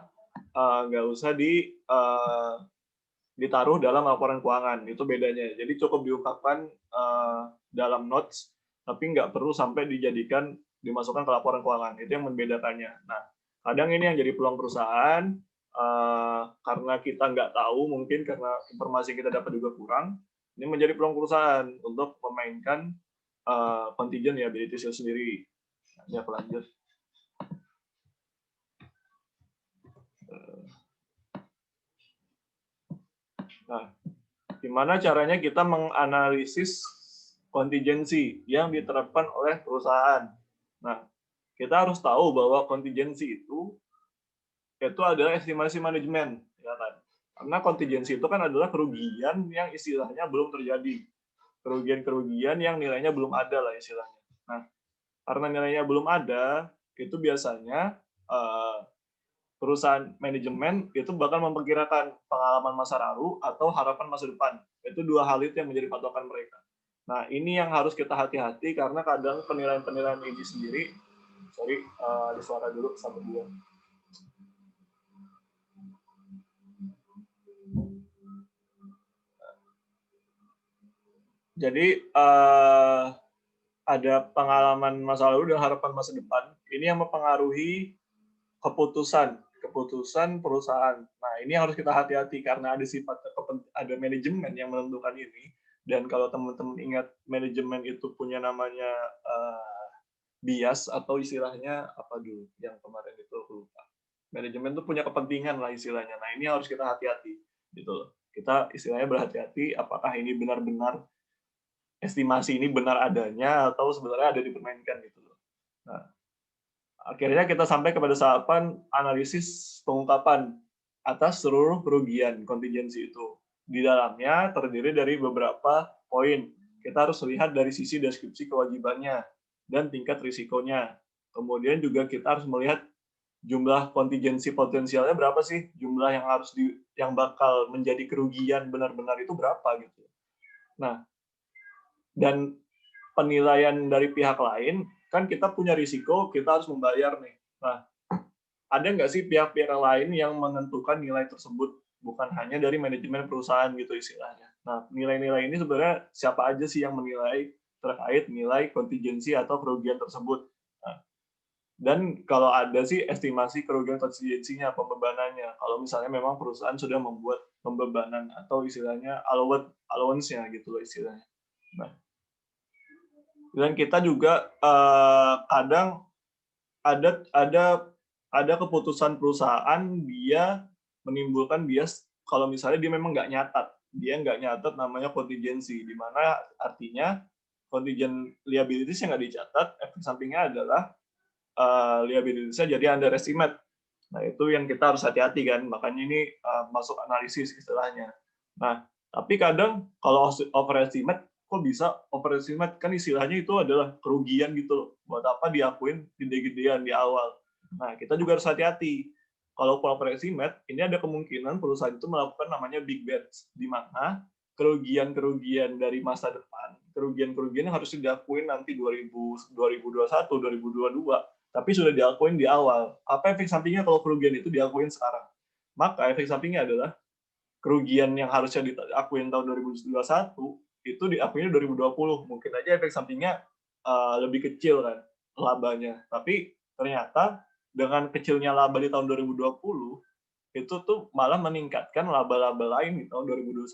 ditaruh dalam laporan keuangan. Itu bedanya. Jadi cukup diungkapkan dalam notes, tapi nggak perlu sampai dimasukkan ke laporan keuangan. Itu yang membedakannya. Nah, kadang ini yang jadi peluang perusahaan, karena kita nggak tahu, mungkin karena informasi kita dapat juga kurang, ini menjadi peluang perusahaan untuk memainkan contingent liabilities itu sendiri. Nah, ini aku lanjut. Nah, gimana caranya kita menganalisis kontingensi yang diterapkan oleh perusahaan? Nah, kita harus tahu bahwa kontingensi itu itu adalah estimasi manajemen, ya kan? Karena kontingensi itu kan adalah kerugian yang istilahnya belum terjadi, kerugian-kerugian yang nilainya belum ada lah istilahnya. Nah, karena nilainya belum ada, itu biasanya perusahaan manajemen itu bakal memperkirakan pengalaman masa lalu atau harapan masa depan. Itu dua hal itu yang menjadi patokan mereka. Nah, ini yang harus kita hati-hati karena kadang penilaian-penilaian ini sendiri, sorry, di suara dulu sama dia. Jadi ada pengalaman masa lalu dan harapan masa depan. Ini yang mempengaruhi keputusan perusahaan. Nah, ini harus kita hati-hati karena ada manajemen yang menentukan ini. Dan kalau teman-teman ingat, manajemen itu punya namanya bias atau istilahnya apa dulu yang kemarin itu lupa. Manajemen itu punya kepentingan lah istilahnya. Nah, ini harus kita hati-hati gitu loh. Kita istilahnya berhati-hati apakah ini benar-benar estimasi ini benar adanya atau sebenarnya ada dipermainkan gitu loh. Nah, akhirnya kita sampai kepada tahapan analisis pengungkapan atas seluruh kerugian kontingensi itu. Di dalamnya terdiri dari beberapa poin. Kita harus lihat dari sisi deskripsi kewajibannya dan tingkat risikonya. Kemudian juga kita harus melihat jumlah kontingensi potensialnya berapa sih, jumlah yang bakal menjadi kerugian benar-benar itu berapa gitu. Nah, dan penilaian dari pihak lain, kan kita punya risiko, kita harus membayar nih. Nah, ada nggak sih pihak-pihak lain yang menentukan nilai tersebut? Bukan hanya dari manajemen perusahaan gitu istilahnya. Nah, nilai-nilai ini sebenarnya siapa aja sih yang menilai terkait nilai kontingensi atau kerugian tersebut? Nah, dan kalau ada sih estimasi kerugian kontingensinya, pembebanannya. Kalau misalnya memang perusahaan sudah membuat pembebanan atau istilahnya allowance-nya gitu loh istilahnya. Nah, dan kita juga kadang ada keputusan perusahaan dia menimbulkan bias kalau misalnya dia memang nggak nyatat namanya kontingensi, di mana artinya kontingen liabilities yang nggak dicatat, efek sampingnya adalah liabilitiesnya jadi underestimate. Nah, itu yang kita harus hati-hati kan, makanya ini masuk analisis istilahnya. Nah, tapi kadang kalau overestimate, kok bisa overestimate? Kan istilahnya itu adalah kerugian gitu loh. Buat apa diakuin gede-gedean di awal? Nah, kita juga harus hati-hati. Kalau overestimate, ini ada kemungkinan perusahaan itu melakukan namanya big bets, di mana kerugian-kerugian dari masa depan, kerugian-kerugian yang harus diakuin nanti 2021, 2022, tapi sudah diakuin di awal. Apa efek sampingnya kalau kerugian itu diakuin sekarang? Maka efek sampingnya adalah kerugian yang harusnya diakuin tahun 2021 itu diakuinnya 2020. Mungkin aja efek sampingnya lebih kecil kan labanya. Tapi ternyata dengan kecilnya laba di tahun 2020 itu tuh malah meningkatkan laba-laba lain di tahun 2021,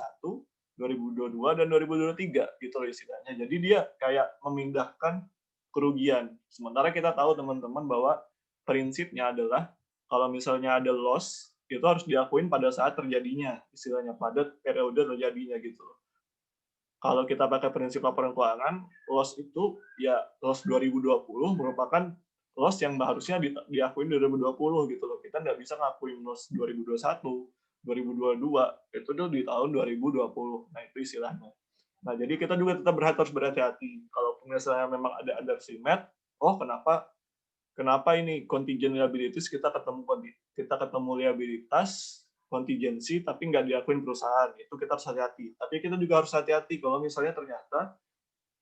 2022 dan 2023 gitu loh istilahnya. Jadi dia kayak memindahkan kerugian. Sementara kita tahu teman-teman bahwa prinsipnya adalah kalau misalnya ada loss itu harus diakuin pada saat terjadinya, istilahnya pada periode terjadinya gitu loh. Kalau kita pakai prinsip laporan keuangan, loss itu ya loss 2020 merupakan loss yang harusnya diakuin 2020 gitu loh. Kita nggak bisa ngakuin loss 2021, 2022, itu tuh di tahun 2020. Nah, itu istilahnya. Nah, jadi kita juga tetap harus berhati-hati. Kalau misalnya memang ada underestimate, oh kenapa ini contingent liabilities kita ketemu liabilitas kontingensi tapi nggak diakuin perusahaan, itu kita harus hati-hati. Tapi kita juga harus hati-hati kalau misalnya ternyata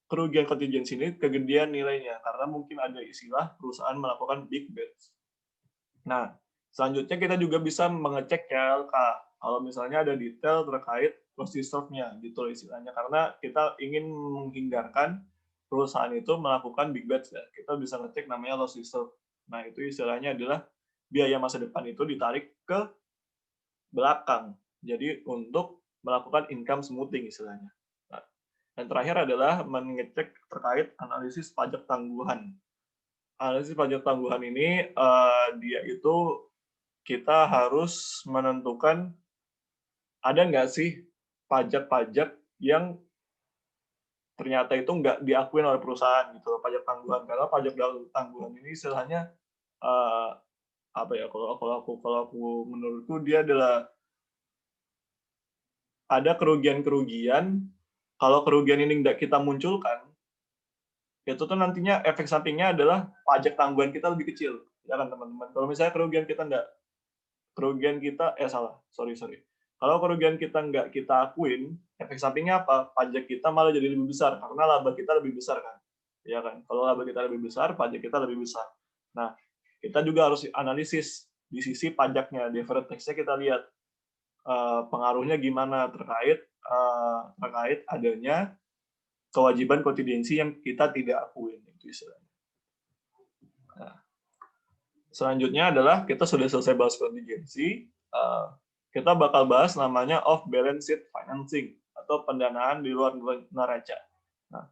kerugian kontingensi ini kegedean nilainya karena mungkin ada istilah perusahaan melakukan big bets. Nah, selanjutnya kita juga bisa mengecek KLK kalau misalnya ada detail terkait loss reserve-nya gitu istilahnya, karena kita ingin menghindarkan perusahaan itu melakukan big bets ya. Kita bisa ngecek namanya loss reserve. Nah, itu istilahnya adalah biaya masa depan itu ditarik ke belakang. Jadi untuk melakukan income smoothing istilahnya. Nah, dan terakhir adalah mengecek terkait analisis pajak tangguhan. Analisis pajak tangguhan ini dia itu kita harus menentukan ada nggak sih pajak-pajak yang ternyata itu nggak diakuin oleh perusahaan gitu, pajak tangguhan. Karena pajak tangguhan ini istilahnya apa ya, kalau aku menurutku dia adalah ada kerugian-kerugian, kalau kerugian ini nggak kita munculkan, itu tuh nantinya efek sampingnya adalah pajak tanggungan kita lebih kecil, ya kan teman-teman. Kalau misalnya kerugian kita salah, sorry. Kalau kerugian kita nggak kita akuin, efek sampingnya apa? Pajak kita malah jadi lebih besar karena laba kita lebih besar kan, ya kan? Kalau laba kita lebih besar, pajak kita lebih besar. Nah, kita juga harus analisis di sisi pajaknya, deferred tax-nya kita lihat pengaruhnya gimana terkait adanya kewajiban kontingensi yang kita tidak akuin itu istilahnya. Nah, selanjutnya adalah kita sudah selesai bahas kontingensi, kita bakal bahas namanya off balance sheet financing atau pendanaan di luar neraca. Nah,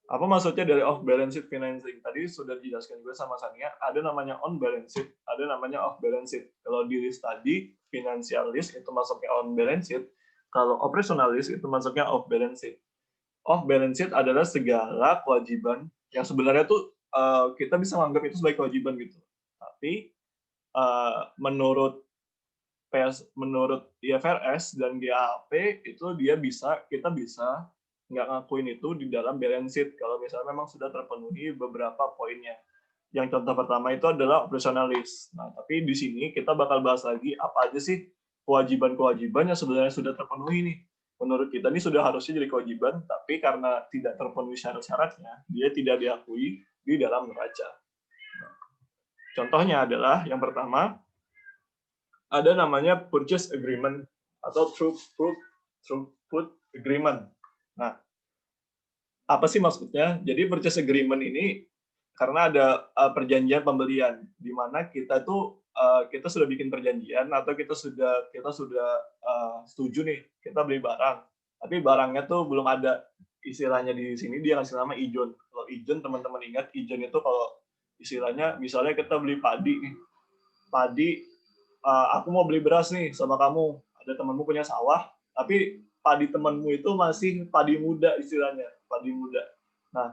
apa maksudnya dari off balance sheet financing? Tadi sudah dijelaskan juga sama Sania, ada namanya on balance sheet, ada namanya off balance sheet. Kalau di list tadi financial list itu masuknya on balance sheet, kalau operational list itu masuknya off balance sheet. Off balance sheet adalah segala kewajiban yang sebenarnya tuh kita bisa menganggap itu sebagai kewajiban gitu. Tapi menurut IFRS dan GAAP itu kita bisa nggak ngakuin itu di dalam balance sheet kalau misalnya memang sudah terpenuhi beberapa poinnya. Yang contoh pertama itu adalah operational list. Nah, tapi di sini kita bakal bahas lagi apa aja sih kewajiban-kewajiban yang sebenarnya sudah terpenuhi nih. Menurut kita ini sudah harusnya jadi kewajiban, tapi karena tidak terpenuhi syarat-syaratnya, dia tidak diakui di dalam neraca. Contohnya adalah yang pertama, ada namanya purchase agreement atau throughput agreement. Nah, apa sih maksudnya? Jadi purchase agreement ini karena ada perjanjian pembelian di mana kita sudah bikin perjanjian atau kita sudah setuju nih kita beli barang, tapi barangnya tuh belum ada, istilahnya di sini dia kasih nama ijon. Kalau ijon, teman-teman ingat ijon itu kalau istilahnya misalnya kita beli padi, aku mau beli beras nih sama kamu, ada temanmu punya sawah, tapi padi temanmu itu masih padi muda istilahnya, padi muda. Nah,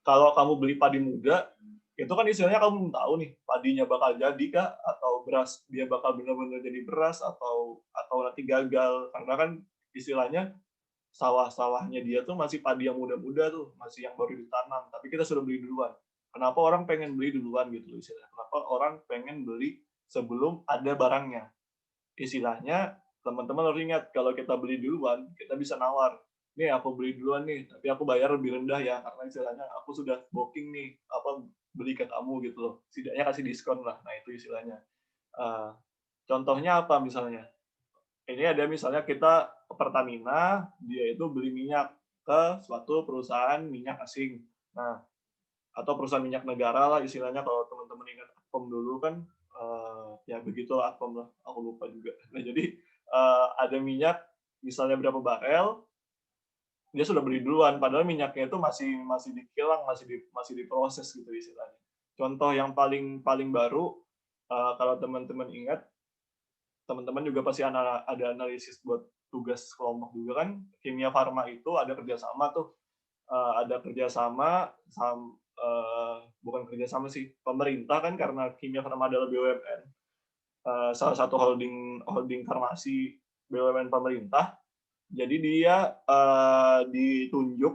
kalau kamu beli padi muda, itu kan istilahnya kamu tahu nih, padinya bakal jadi kah, atau beras dia bakal benar-benar jadi beras, atau nanti gagal, karena kan istilahnya sawah-sawahnya dia tuh masih padi yang muda-muda tuh, masih yang baru ditanam, tapi kita sudah beli duluan. Kenapa orang pengen beli duluan gitu istilahnya? Kenapa orang pengen beli sebelum ada barangnya? Istilahnya, teman-teman harus ingat, kalau kita beli duluan, kita bisa nawar. Nih, aku beli duluan nih, tapi aku bayar lebih rendah ya, karena istilahnya aku sudah booking nih, beli ke kamu gitu loh. Setidaknya kasih diskon lah. Nah, itu istilahnya. Contohnya apa misalnya? Ini ada misalnya kita Pertamina, dia itu beli minyak ke suatu perusahaan minyak asing. Nah, atau perusahaan minyak negara lah istilahnya, kalau teman-teman ingat Atkom dulu kan, ya begitulah Atkom lah, aku lupa juga. Nah, jadi ada minyak misalnya berapa barel, dia sudah beli duluan, padahal minyaknya itu masih dikilang, masih diproses gitu istilahnya. Contoh yang paling baru, kalau teman-teman ingat, teman-teman juga pasti ada analisis buat tugas kelompok juga kan, Kimia Farma itu ada kerjasama tuh, bukan kerjasama sih, pemerintah kan, karena Kimia Farma adalah BUMN, salah satu holding farmasi BUMN pemerintah, jadi dia ditunjuk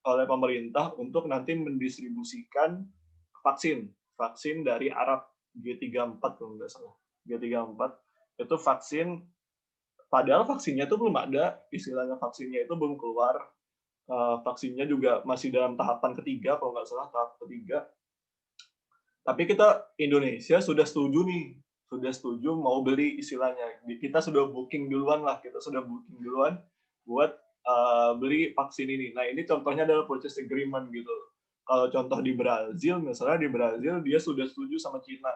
oleh pemerintah untuk nanti mendistribusikan vaksin dari Arab G34 kalau nggak salah, G34 itu vaksin, padahal vaksinnya itu belum ada, istilahnya vaksinnya itu belum keluar, vaksinnya juga masih dalam tahapan ketiga kalau nggak salah, tahap ketiga. Tapi kita Indonesia sudah setuju mau beli istilahnya. Kita sudah booking duluan buat beli vaksin ini. Nah, ini contohnya adalah purchase agreement gitu. Kalau contoh di Brazil, misalnya di Brazil dia sudah setuju sama Cina.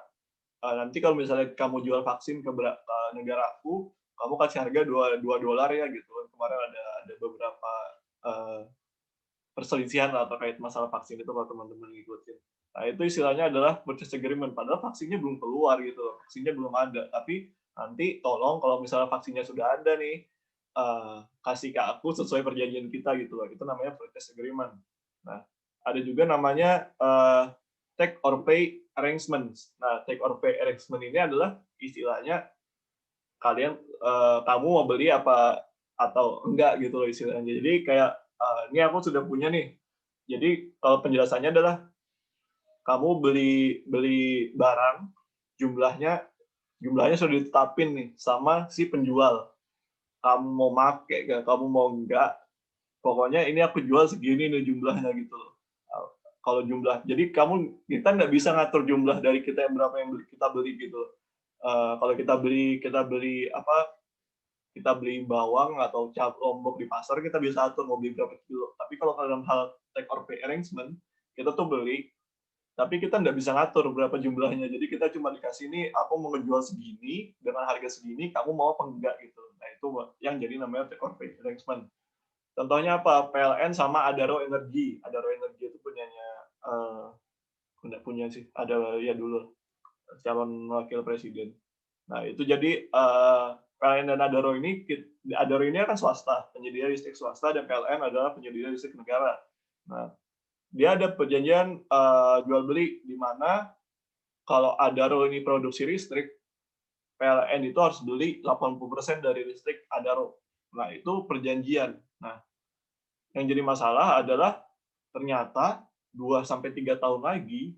Nanti kalau misalnya kamu jual vaksin ke negaraku, kamu kasih harga $2 ya gitu. Kemarin ada beberapa perselisihan lah terkait masalah vaksin itu, kalau teman-teman ngikutin. Nah, itu istilahnya adalah purchase agreement, padahal vaksinnya belum keluar gitu, vaksinnya belum ada. Tapi nanti tolong kalau misalnya vaksinnya sudah ada nih, kasih ke aku sesuai perjanjian kita gitu loh. Itu namanya purchase agreement. Nah, ada juga namanya take or pay arrangements. Nah, take or pay arrangement ini adalah istilahnya kamu mau beli apa atau enggak gitu loh istilahnya. Jadi kayak ini aku sudah punya nih. Jadi kalau penjelasannya adalah kamu beli barang, jumlahnya sudah ditetapin nih sama si penjual. Kamu mau make nggak, kamu mau enggak, pokoknya ini aku jual segini nih jumlahnya gitu loh. Kalau jadi kita nggak bisa ngatur jumlah dari kita yang berapa yang kita beli gitu loh. Kalau kita beli bawang atau lombok di pasar, kita bisa atur mau beli berapa kilo. Tapi kalau dalam hal take or pay arrangement, kita tuh beli, tapi kita nggak bisa ngatur berapa jumlahnya. Jadi kita cuma dikasih ini, aku mau ngejual segini dengan harga segini, kamu mau apa enggak gitu. Nah itu yang jadi namanya take or pay arrangement. Contohnya apa? PLN sama Adaro Energi. Adaro Energi itu punya sih, ada ya dulu calon wakil presiden. Nah itu jadi PLN dan Adaro ini kan swasta, penyedia listrik swasta, dan PLN adalah penyedia listrik negara. Nah, dia ada perjanjian jual beli di mana kalau Adaro ini produksi listrik, PLN itu harus beli 80% dari listrik Adaro. Nah, itu perjanjian. Nah, yang jadi masalah adalah ternyata 2-3 tahun lagi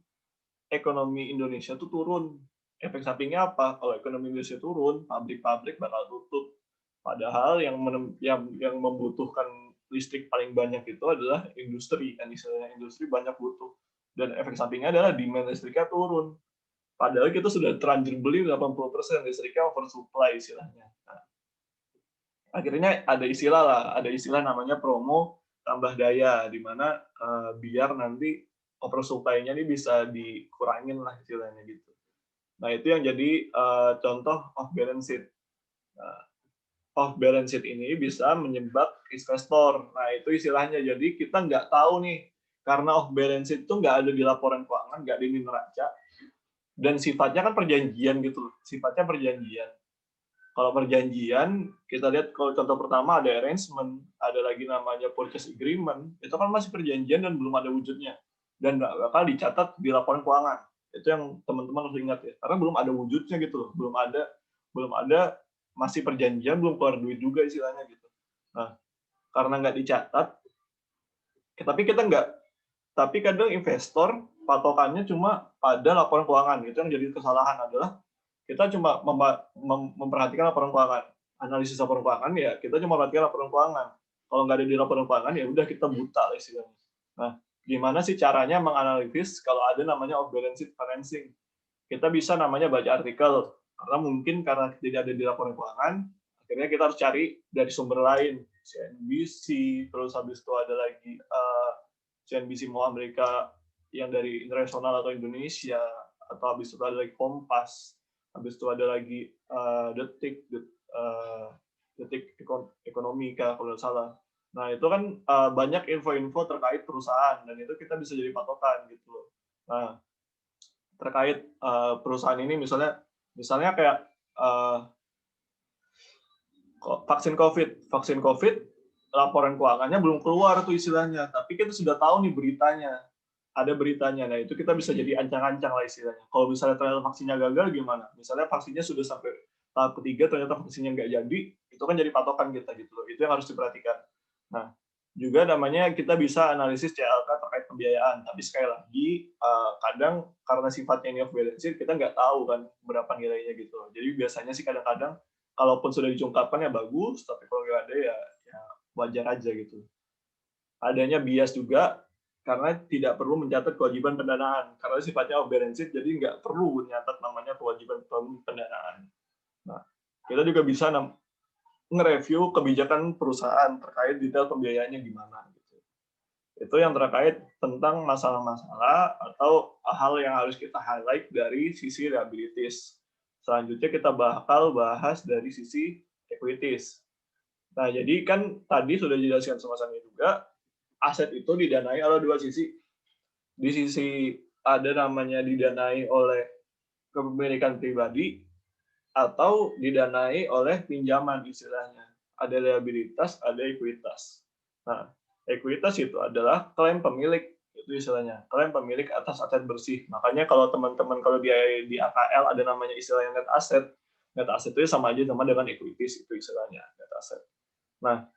ekonomi Indonesia tuh turun. Efek sampingnya apa? Kalau ekonomi Indonesia turun, pabrik-pabrik bakal tutup. Padahal yang membutuhkan listrik paling banyak itu adalah industri, kan istilahnya industri banyak butuh. Dan efek sampingnya adalah demand listriknya turun. Padahal kita sudah terlanjur beli 80% listriknya oversupply istilahnya. Nah, akhirnya ada istilah namanya promo tambah daya, di mana biar nanti oversupply-nya ini bisa dikurangin lah istilahnya gitu. Nah, itu yang jadi contoh off balance sheet. Nah, off balance sheet ini bisa menyebab investor. Nah, itu istilahnya. Jadi kita nggak tahu nih, karena off balance sheet itu nggak ada di laporan keuangan, nggak ada di neraca, dan sifatnya kan perjanjian gitu loh. Sifatnya perjanjian. Kalau perjanjian, kita lihat kalau contoh pertama ada arrangement, ada lagi namanya purchase agreement, itu kan masih perjanjian dan belum ada wujudnya. Dan nggak bakal dicatat di laporan keuangan. Itu yang teman-teman harus ingat ya, karena belum ada wujudnya gitu loh, belum ada masih perjanjian, belum keluar duit juga istilahnya gitu. Nah, karena nggak dicatat, tapi kadang investor patokannya cuma pada laporan keuangan. Itu yang jadi kesalahan adalah kita cuma memperhatikan laporan keuangan, analisis laporan keuangan ya kita cuma perhatikan laporan keuangan. Kalau nggak ada di laporan keuangan ya udah kita buta istilahnya. Nah, gimana sih caranya menganalisis kalau ada namanya off balance sheet financing? Kita bisa namanya baca artikel, karena tidak ada di laporan keuangan, akhirnya kita harus cari dari sumber lain, CNBC, terus habis itu ada lagi CNBC mau Amerika yang dari internasional atau Indonesia, atau habis itu ada lagi Kompas, habis itu ada lagi detik ekonomika kalau tidak salah. Nah itu kan banyak info-info terkait perusahaan, dan itu kita bisa jadi patokan gitu loh. Nah terkait perusahaan ini misalnya kayak vaksin COVID, laporan keuangannya belum keluar tuh istilahnya, tapi kita sudah tahu nih ada beritanya. Nah itu kita bisa jadi ancang-ancang lah istilahnya. Kalau misalnya ternyata vaksinnya gagal gimana? Misalnya vaksinnya sudah sampai tahap ketiga, ternyata vaksinnya nggak jadi, itu kan jadi patokan kita gitu loh. Itu yang harus diperhatikan. Nah, juga namanya kita bisa analisis CLK terkait pembiayaan. Tapi sekali lagi, kadang karena sifatnya ini off balance sheet, kita nggak tahu kan berapa nilainya gitu loh. Jadi biasanya sih kadang-kadang, kalaupun sudah diungkapkan ya bagus, tapi kalau nggak ada ya wajar aja gitu. Adanya bias juga, karena tidak perlu mencatat kewajiban pendanaan. Karena sifatnya off balance sheet, jadi nggak perlu mencatat namanya kewajiban pendanaan. Nah, kita juga bisa nge-review kebijakan perusahaan terkait detail pembiayaannya gimana. Gitu. Itu yang terkait tentang masalah-masalah atau hal yang harus kita highlight dari sisi liabilities. Selanjutnya kita bakal bahas dari sisi equities. Nah, jadi kan tadi sudah dijelaskan sama-sama juga, aset itu didanai oleh dua sisi. Di sisi ada namanya didanai oleh kepemilikan pribadi atau didanai oleh pinjaman istilahnya. Ada liabilitas, ada ekuitas. Nah, ekuitas itu adalah klaim pemilik Itu istilahnya. Kalian pemilik atas aset bersih. Makanya kalau teman-teman kalau di AKL ada namanya istilahnya net asset. Net asset itu sama aja sama dengan equities, itu istilahnya net asset. Nah,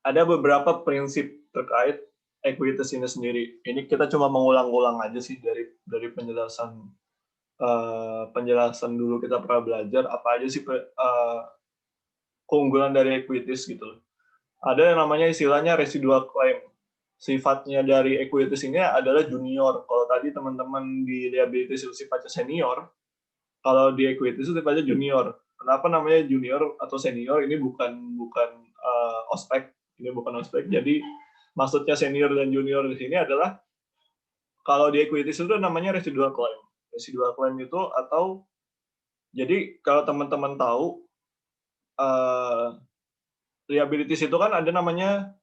ada beberapa prinsip terkait equities ini sendiri. Ini kita cuma mengulang-ulang aja sih dari penjelasan dulu kita pernah belajar apa aja sih keunggulan dari equities gitu. Ada yang namanya istilahnya residual claim. Sifatnya dari equities ini adalah junior. Kalau tadi teman-teman di liabilities itu sifatnya senior, kalau di equities itu sifatnya junior. Kenapa namanya junior atau senior? Ini bukan ospek, ini bukan ospek. Jadi maksudnya senior dan junior di sini adalah kalau di equities itu namanya residual claim. Residual claim itu atau jadi kalau teman-teman tahu liabilities itu kan ada namanya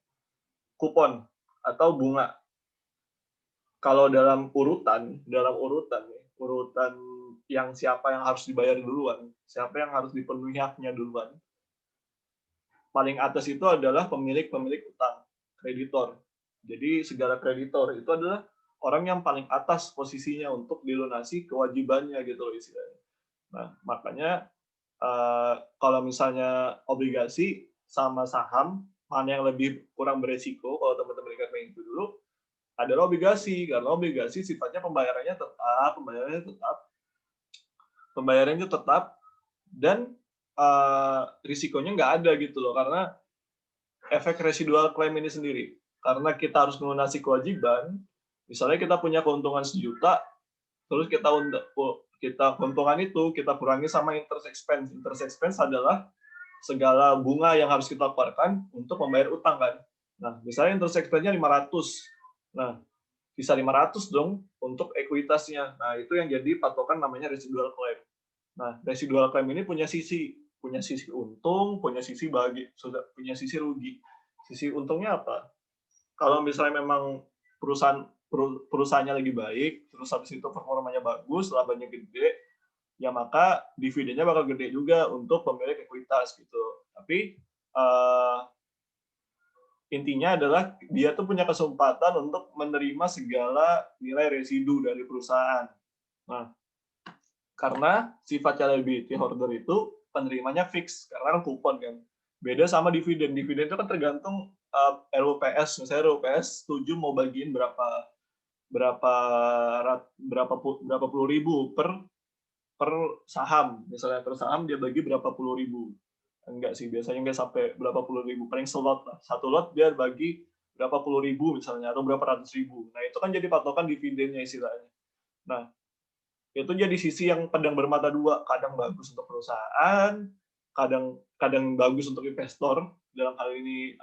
kupon atau bunga. Kalau dalam urutan yang siapa yang harus dibayar duluan, siapa yang harus dipenuhi haknya duluan, paling atas itu adalah pemilik utang, kreditor. Jadi segala kreditor itu adalah orang yang paling atas posisinya untuk dilunasi kewajibannya gitu loh istilahnya. Nah, makanya kalau misalnya obligasi sama saham, mana yang lebih kurang beresiko, kalau teman-teman ingat itu dulu, adalah obligasi. Karena obligasi sifatnya pembayarannya tetap, dan risikonya nggak ada gitu loh. Karena efek residual claim ini sendiri. Karena kita harus melunasi kewajiban, misalnya kita punya keuntungan 1.000.000, terus kita keuntungan itu kita kurangi sama interest expense. Interest expense adalah segala bunga yang harus kita keluarkan untuk membayar utang kan. Nah, misalnya interest expense-nya 500. Nah, bisa 500 dong untuk ekuitasnya. Nah, itu yang jadi patokan namanya residual claim. Nah, residual claim ini punya sisi untung, punya sisi rugi. Sisi untungnya apa? Kalau misalnya memang perusahaannya lagi baik, terus habis itu performanya bagus, labanya gede, ya maka dividennya bakal gede juga untuk pemilik ekuitas gitu. Tapi intinya adalah dia tuh punya kesempatan untuk menerima segala nilai residu dari perusahaan. Nah, karena sifatnya liability holder itu penerimanya fix, karena kan kupon kan. Beda sama dividen. Dividen itu kan tergantung RUPS. Misalnya RUPS setuju mau bagiin berapa puluh ribu per saham. Misalnya per saham dia bagi berapa puluh ribu. Enggak sih, biasanya enggak sampai berapa puluh ribu. Paling selot lah. Satu lot dia bagi berapa puluh ribu misalnya, atau berapa ratus ribu. Nah, itu kan jadi patokan dividennya istilahnya. Nah, itu jadi sisi yang pedang bermata dua. Kadang bagus untuk perusahaan, kadang bagus untuk investor, dalam hal ini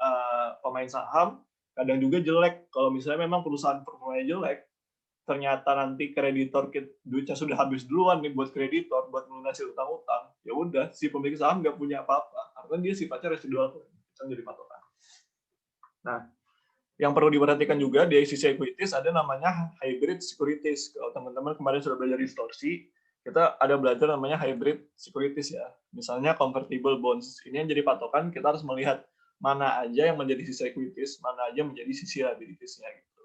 pemain saham, kadang juga jelek. Kalau misalnya memang perusahaan performanya jelek, ternyata nanti kreditor duitnya sudah habis duluan nih buat kreditor, buat melunasi utang-utang, ya udah si pemilik saham nggak punya apa-apa karena dia sifatnya residual yang jadi patokan. Nah, yang perlu diperhatikan juga di sisi equities ada namanya hybrid securities. Kalau teman-teman kemarin sudah belajar distorsi, kita ada belajar namanya hybrid securities ya. Misalnya convertible bonds. Ini yang jadi patokan, kita harus melihat mana aja yang menjadi sisi equities, mana aja menjadi sisi liabilities-nya gitu.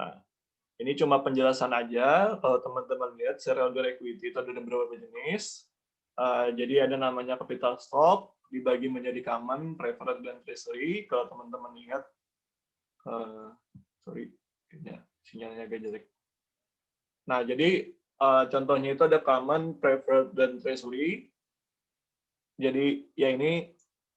Nah, ini cuma penjelasan aja. Kalau teman-teman lihat shareholder equity itu ada beberapa jenis. Jadi ada namanya capital stock, dibagi menjadi common, preferred, dan treasury. Kalau teman-teman lihat, sinyalnya agak jelek. Nah, jadi contohnya itu ada common, preferred, dan treasury. Jadi ya ini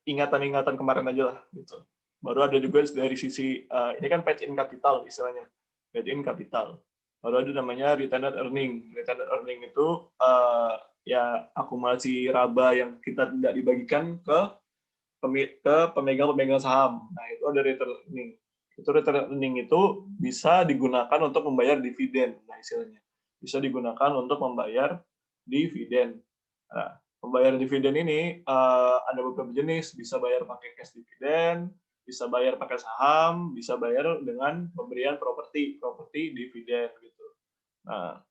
ingatan-ingatan kemarin aja lah gitu. Baru ada juga dari sisi ini kan paid in capital istilahnya. Paid in capital. Baru ada namanya retained earning. Retained earning itu ya akumulasi laba yang kita tidak dibagikan ke pemegang saham. Nah, itu ada retained earning. Itu retained earning itu bisa digunakan untuk membayar dividen, nah istilahnya. Bisa digunakan untuk membayar dividen. Nah, pembayaran dividen ini ada beberapa jenis, bisa bayar pakai cash dividen, bisa bayar pakai saham, bisa bayar dengan pemberian properti dividen gitu. Nah,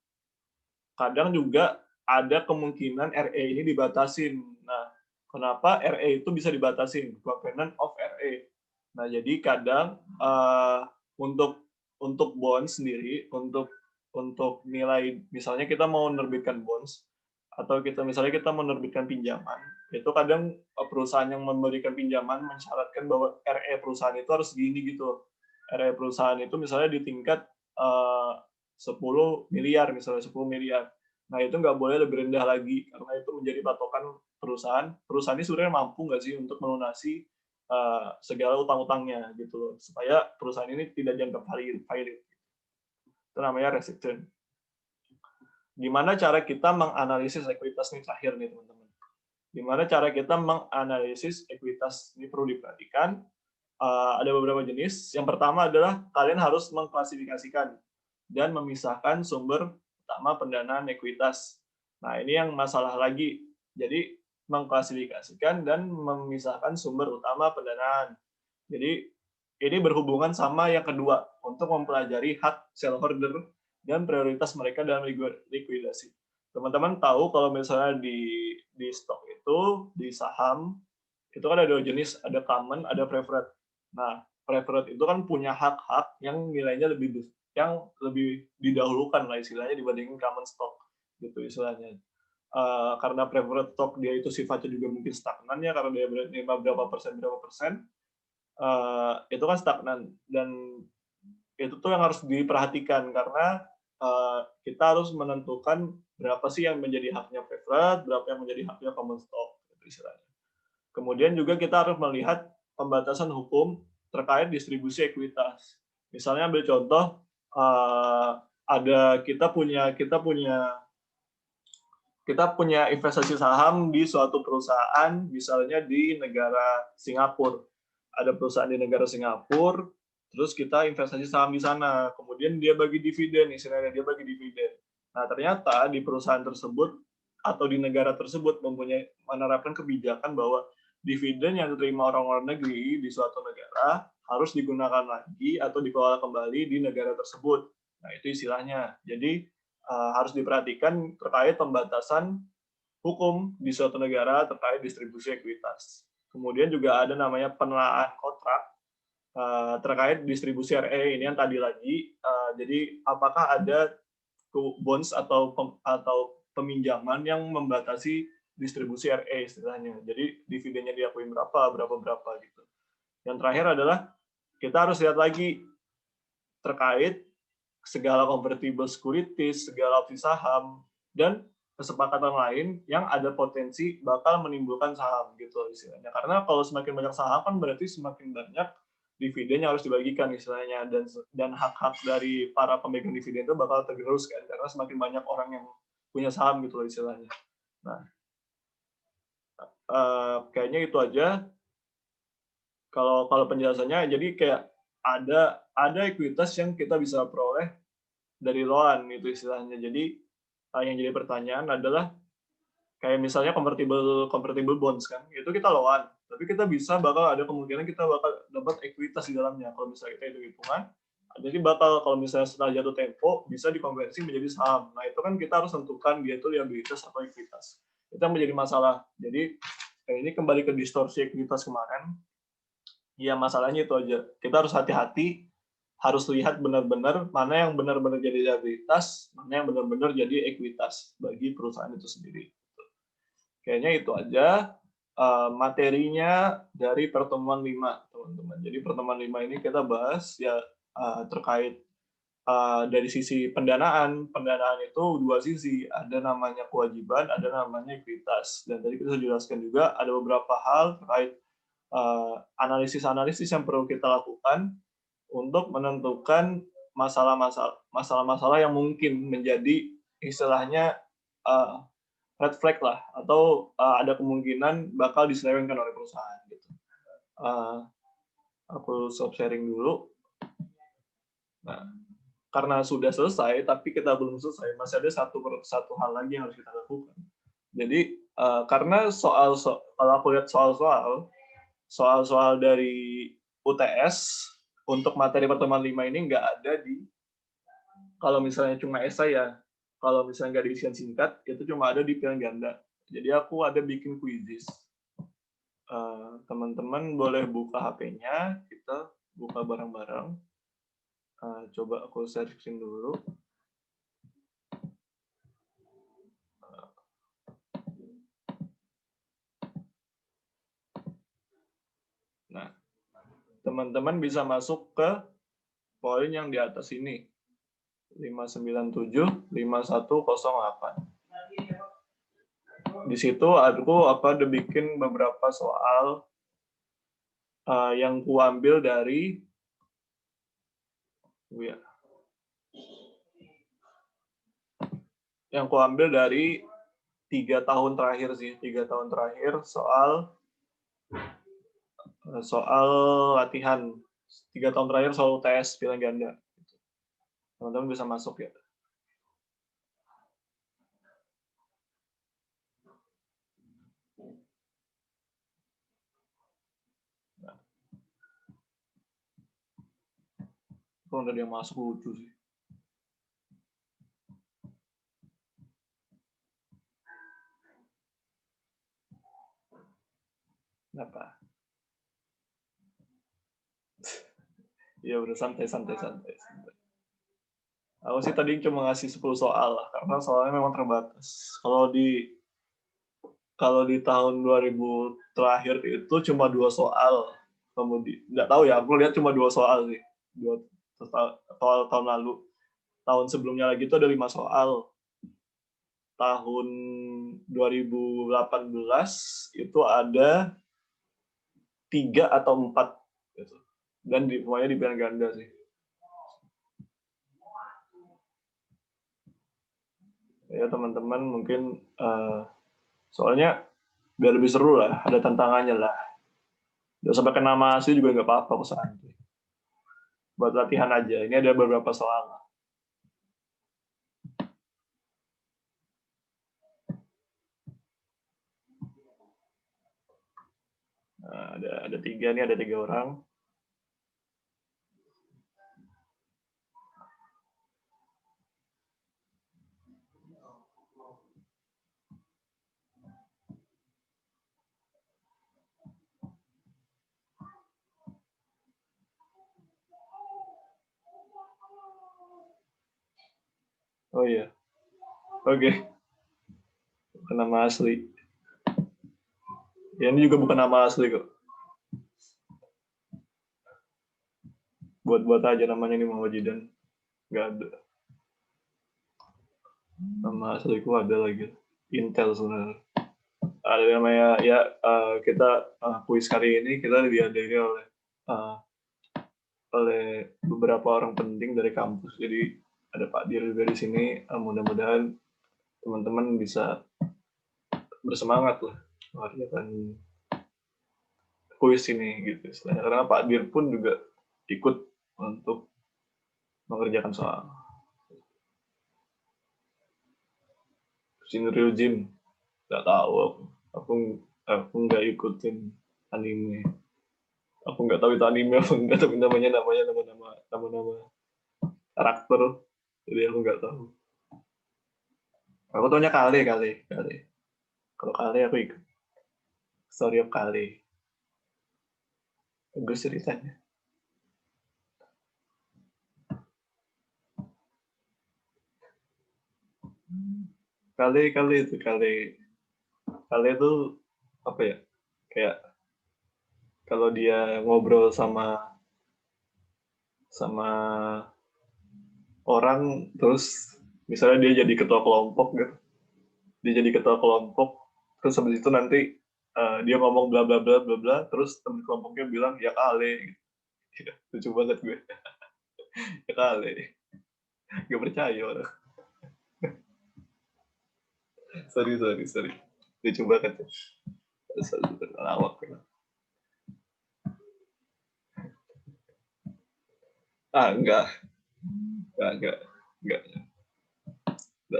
kadang juga ada kemungkinan RE ini dibatasin. Nah, kenapa RE itu bisa dibatasin? Covenant of RE. Nah, jadi kadang untuk untuk bonds sendiri, untuk nilai, misalnya kita mau menerbitkan bonds, atau misalnya kita menerbitkan pinjaman, itu kadang perusahaan yang memberikan pinjaman mensyaratkan bahwa RE perusahaan itu harus segini gitu. RE perusahaan itu misalnya di tingkat 10 miliar, misalnya 10 miliar. Nah, itu nggak boleh lebih rendah lagi, karena itu menjadi patokan perusahaan. Perusahaan ini sebenarnya mampu nggak sih untuk melunasi segala utang-utangnya gitu loh, supaya perusahaan ini tidak dianggap valid. Itu namanya restriction. Gimana cara kita menganalisis ekuitas ini terakhir nih teman-teman? Gimana cara kita menganalisis ekuitas ini perlu diperhatikan. Ada beberapa jenis. Yang pertama adalah kalian harus mengklasifikasikan dan memisahkan sumber utama pendanaan ekuitas. Nah, ini yang masalah lagi. Jadi, mengklasifikasikan dan memisahkan sumber utama pendanaan. Jadi, ini berhubungan sama yang kedua, untuk mempelajari hak shareholder dan prioritas mereka dalam likuidasi. Teman-teman tahu kalau misalnya di stok itu, di saham, itu kan ada dua jenis, ada common, ada preferred. Nah, preferred itu kan punya hak-hak yang nilainya yang lebih didahulukan lah istilahnya dibandingin common stock gitu istilahnya. Karena preferred stock dia itu sifatnya juga mungkin stagnan ya, karena dia berapa persen, itu kan stagnan, dan itu tuh yang harus diperhatikan karena kita harus menentukan berapa sih yang menjadi haknya preferred, berapa yang menjadi haknya common stock gitu istilahnya. Kemudian juga kita harus melihat pembatasan hukum terkait distribusi ekuitas. Misalnya ambil contoh, kita punya investasi saham di suatu perusahaan, misalnya di negara Singapura. Ada perusahaan di negara Singapura, terus kita investasi saham di sana, kemudian dia bagi dividen, istilahnya dia bagi dividen. Nah, ternyata di perusahaan tersebut atau di negara tersebut menerapkan kebijakan bahwa dividen yang diterima orang-orang negeri di suatu negara harus digunakan lagi atau dikelola kembali di negara tersebut. Nah, itu istilahnya. Jadi, harus diperhatikan terkait pembatasan hukum di suatu negara terkait distribusi ekuitas. Kemudian juga ada namanya penelaahan kontrak terkait distribusi RE, ini yang tadi lagi. Jadi apakah ada bonds atau peminjaman yang membatasi distribusi RE istilahnya. Jadi dividennya diakuin berapa gitu. Yang terakhir adalah kita harus lihat lagi terkait segala convertible securities, segala opsi saham, dan kesepakatan lain yang ada potensi bakal menimbulkan saham gitu istilahnya. Karena kalau semakin banyak saham kan berarti semakin banyak dividen yang harus dibagikan istilahnya, dan hak-hak dari para pemegang dividen itu bakal tergerus kan karena semakin banyak orang yang punya saham gitu istilahnya. Nah, kayaknya itu aja kalau penjelasannya. Jadi kayak ada ekuitas yang kita bisa peroleh dari loan itu istilahnya. Jadi yang jadi pertanyaan adalah kayak misalnya convertible bonds kan, itu kita loan, tapi kita bakal ada kemungkinan kita bakal dapat ekuitas di dalamnya kalau misalnya kita hitung-hitungan. Jadi bakal kalau misalnya setelah jatuh tempo bisa dikonversi menjadi saham. Nah, itu kan kita harus tentukan dia itu liabilitas atau ekuitas. Itu yang menjadi masalah. Jadi ini kembali ke distorsi ekuitas kemarin. Ya, masalahnya itu aja. Kita harus hati-hati, harus lihat benar-benar mana yang benar-benar jadi liabilitas, mana yang benar-benar jadi ekuitas bagi perusahaan itu sendiri. Kayaknya itu aja materinya dari pertemuan 5, teman-teman. Jadi pertemuan 5 ini kita bahas ya terkait dari sisi pendanaan. Pendanaan itu dua sisi, ada namanya kewajiban, ada namanya ekuitas. Dan tadi kita jelaskan juga ada beberapa hal terkait analisis-analisis yang perlu kita lakukan untuk menentukan masalah-masalah yang mungkin menjadi istilahnya red flag lah, atau ada kemungkinan bakal diselewengkan oleh perusahaan gitu. Aku stop sharing dulu. Nah, karena sudah selesai tapi kita belum selesai, masih ada satu hal lagi yang harus kita lakukan. Jadi karena kalau aku lihat soal-soal dari UTS untuk materi pertemuan 5 ini nggak ada kalau misalnya cuma esai ya. Kalau misalnya nggak diisian singkat, itu cuma ada di pilihan ganda. Jadi aku ada bikin quizzes. Teman-teman boleh buka HP-nya, kita buka bareng-bareng. Coba aku share screen dulu. Nah, teman-teman bisa masuk ke poin yang di atas ini. 597, 5108. Di situ aku udah bikin beberapa soal yang kuambil dari yang kuambil dari 3 tahun terakhir sih, 3 tahun terakhir soal latihan, 3 tahun terakhir soal UTS pilihan ganda. Teman-teman bisa masuk ya. Nah, kalau udah dia masuk lucu sih. Kenapa? Iya udah santai. Aku sih tadi cuma ngasih 10 soal lah, karena soalnya memang terbatas. Kalau di tahun 2000 terakhir itu cuma 2 soal. Kemudian nggak tahu ya, aku lihat cuma 2 soal sih. 2 soal tahun lalu. Tahun sebelumnya lagi itu ada 5 soal. Tahun 2018 itu ada 3 atau 4 gitu. Dan semuanya di pilihan ganda sih. Ya teman-teman mungkin soalnya biar lebih seru lah, ada tantangannya lah. Udah sampai ke nama asli juga nggak apa-apa, aku santai. Buat latihan aja. Ini ada beberapa soal. Nah, ada 3 nih, ada 3 orang. Oh iya. Oke. Bukan nama asli. Ya, ini juga bukan nama asli kok. Buat aja namanya ini Muhammad Jidan. Nggak ada. Nama asliku ada lagi. Intel sebenarnya. Ada namanya ya kita kuis kali ini kita dihadiri oleh beberapa orang penting dari kampus. Jadi ada Pak Dir juga di sini. Mudah-mudahan teman-teman bisa bersemangat lah mengerjakan kuis ini gitu. Karena Pak Dir pun juga ikut untuk mengerjakan soal. Shinryu Jin nggak tahu aku nggak ikutin anime. Aku nggak tahu itu anime apa nggak, tapi namanya nama karakter, jadi aku nggak tahu. Aku taunya Kale. Kalau Kale aku ikut Story of Kale. Bagus ceritanya. Kale itu apa ya, kayak kalau dia ngobrol sama orang, terus misalnya dia jadi ketua kelompok gitu, terus habis itu nanti dia ngomong bla bla bla bla bla, terus temen kelompoknya bilang ya Kale gitu. Lucu banget gue. Ya Kale, gak percaya orang. sorry lucu banget ya. Lawak. Enggak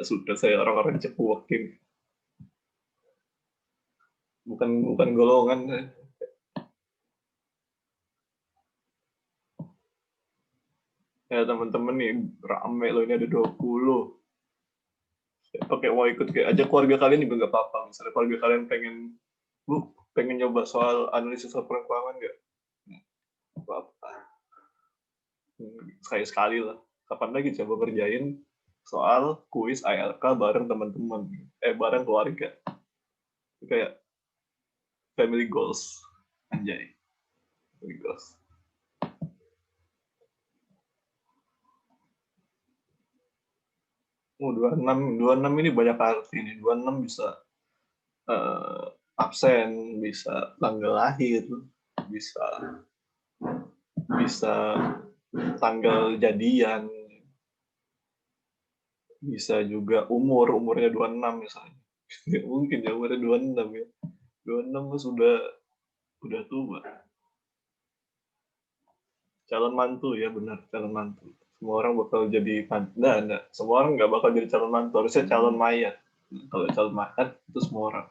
suka saya orang-orang cepuak ini. Bukan golongan. Ya teman-teman nih rame loh, ini ada 20. Pakai mau ikut kayak aja keluarga kalian juga nggak apa-apa. Misalnya keluarga kalian pengen nyoba soal analisis laporan keuangan nggak apa-apa. Sekali-sekali lah. Kapan lagi coba kerjain soal kuis ILK bareng teman-teman, bareng keluarga. Itu kayak family goals, anjay. Family goals. Oh, 26 ini banyak arti nih. 26 bisa absen, bisa tanggal lahir, bisa tanggal jadian, bisa juga umurnya 26 misalnya. Nggak mungkin ya umurnya 26 ya. 26 sudah tua. Calon mantu ya, benar, calon mantu. Semua orang bakal jadi mantu. Enggak. Semua orang nggak bakal jadi calon mantu, harusnya calon mayat. Kalau calon mayat itu semua orang.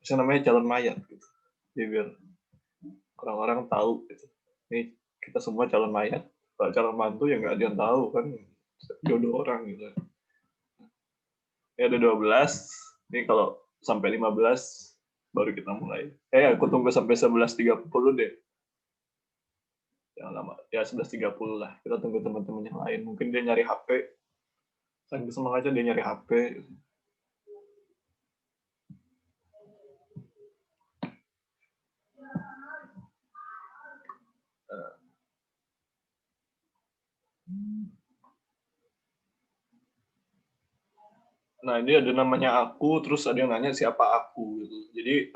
Bisa namanya calon mayat gitu. Jadi biar orang-orang tahu gitu. Ini kita semua calon mayat. Kalau calon mantu ya nggak ada yang tahu kan, jodoh orang gitu. Ini ada 12. Ini kalau sampai 15 baru kita mulai. Aku tunggu sampai 11.30 deh. Yang lama ya 11.30 lah. Kita tunggu teman-teman yang lain. Mungkin dia nyari HP. Sambil semangat aja dia nyari HP. Nah, ini ada namanya aku, terus ada yang nanya siapa aku gitu. Jadi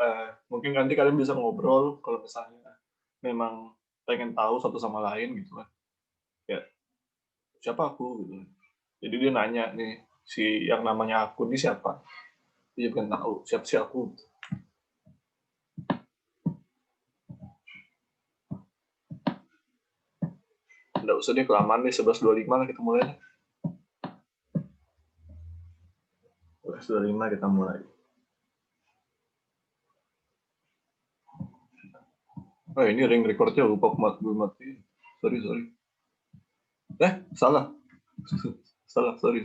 mungkin nanti kalian bisa ngobrol kalau misalnya memang pengen tahu satu sama lain gitu kan. Ya, siapa aku gitu. Jadi dia nanya nih, si yang namanya aku ini siapa? Dia pengen tahu siapa si aku. Nggak usah nih kelamaan nih, 11.25 lah kita mulai. 11.25 kita mulai. Ini ring recordnya lupa gue mati. Sorry. Salah. Sorry.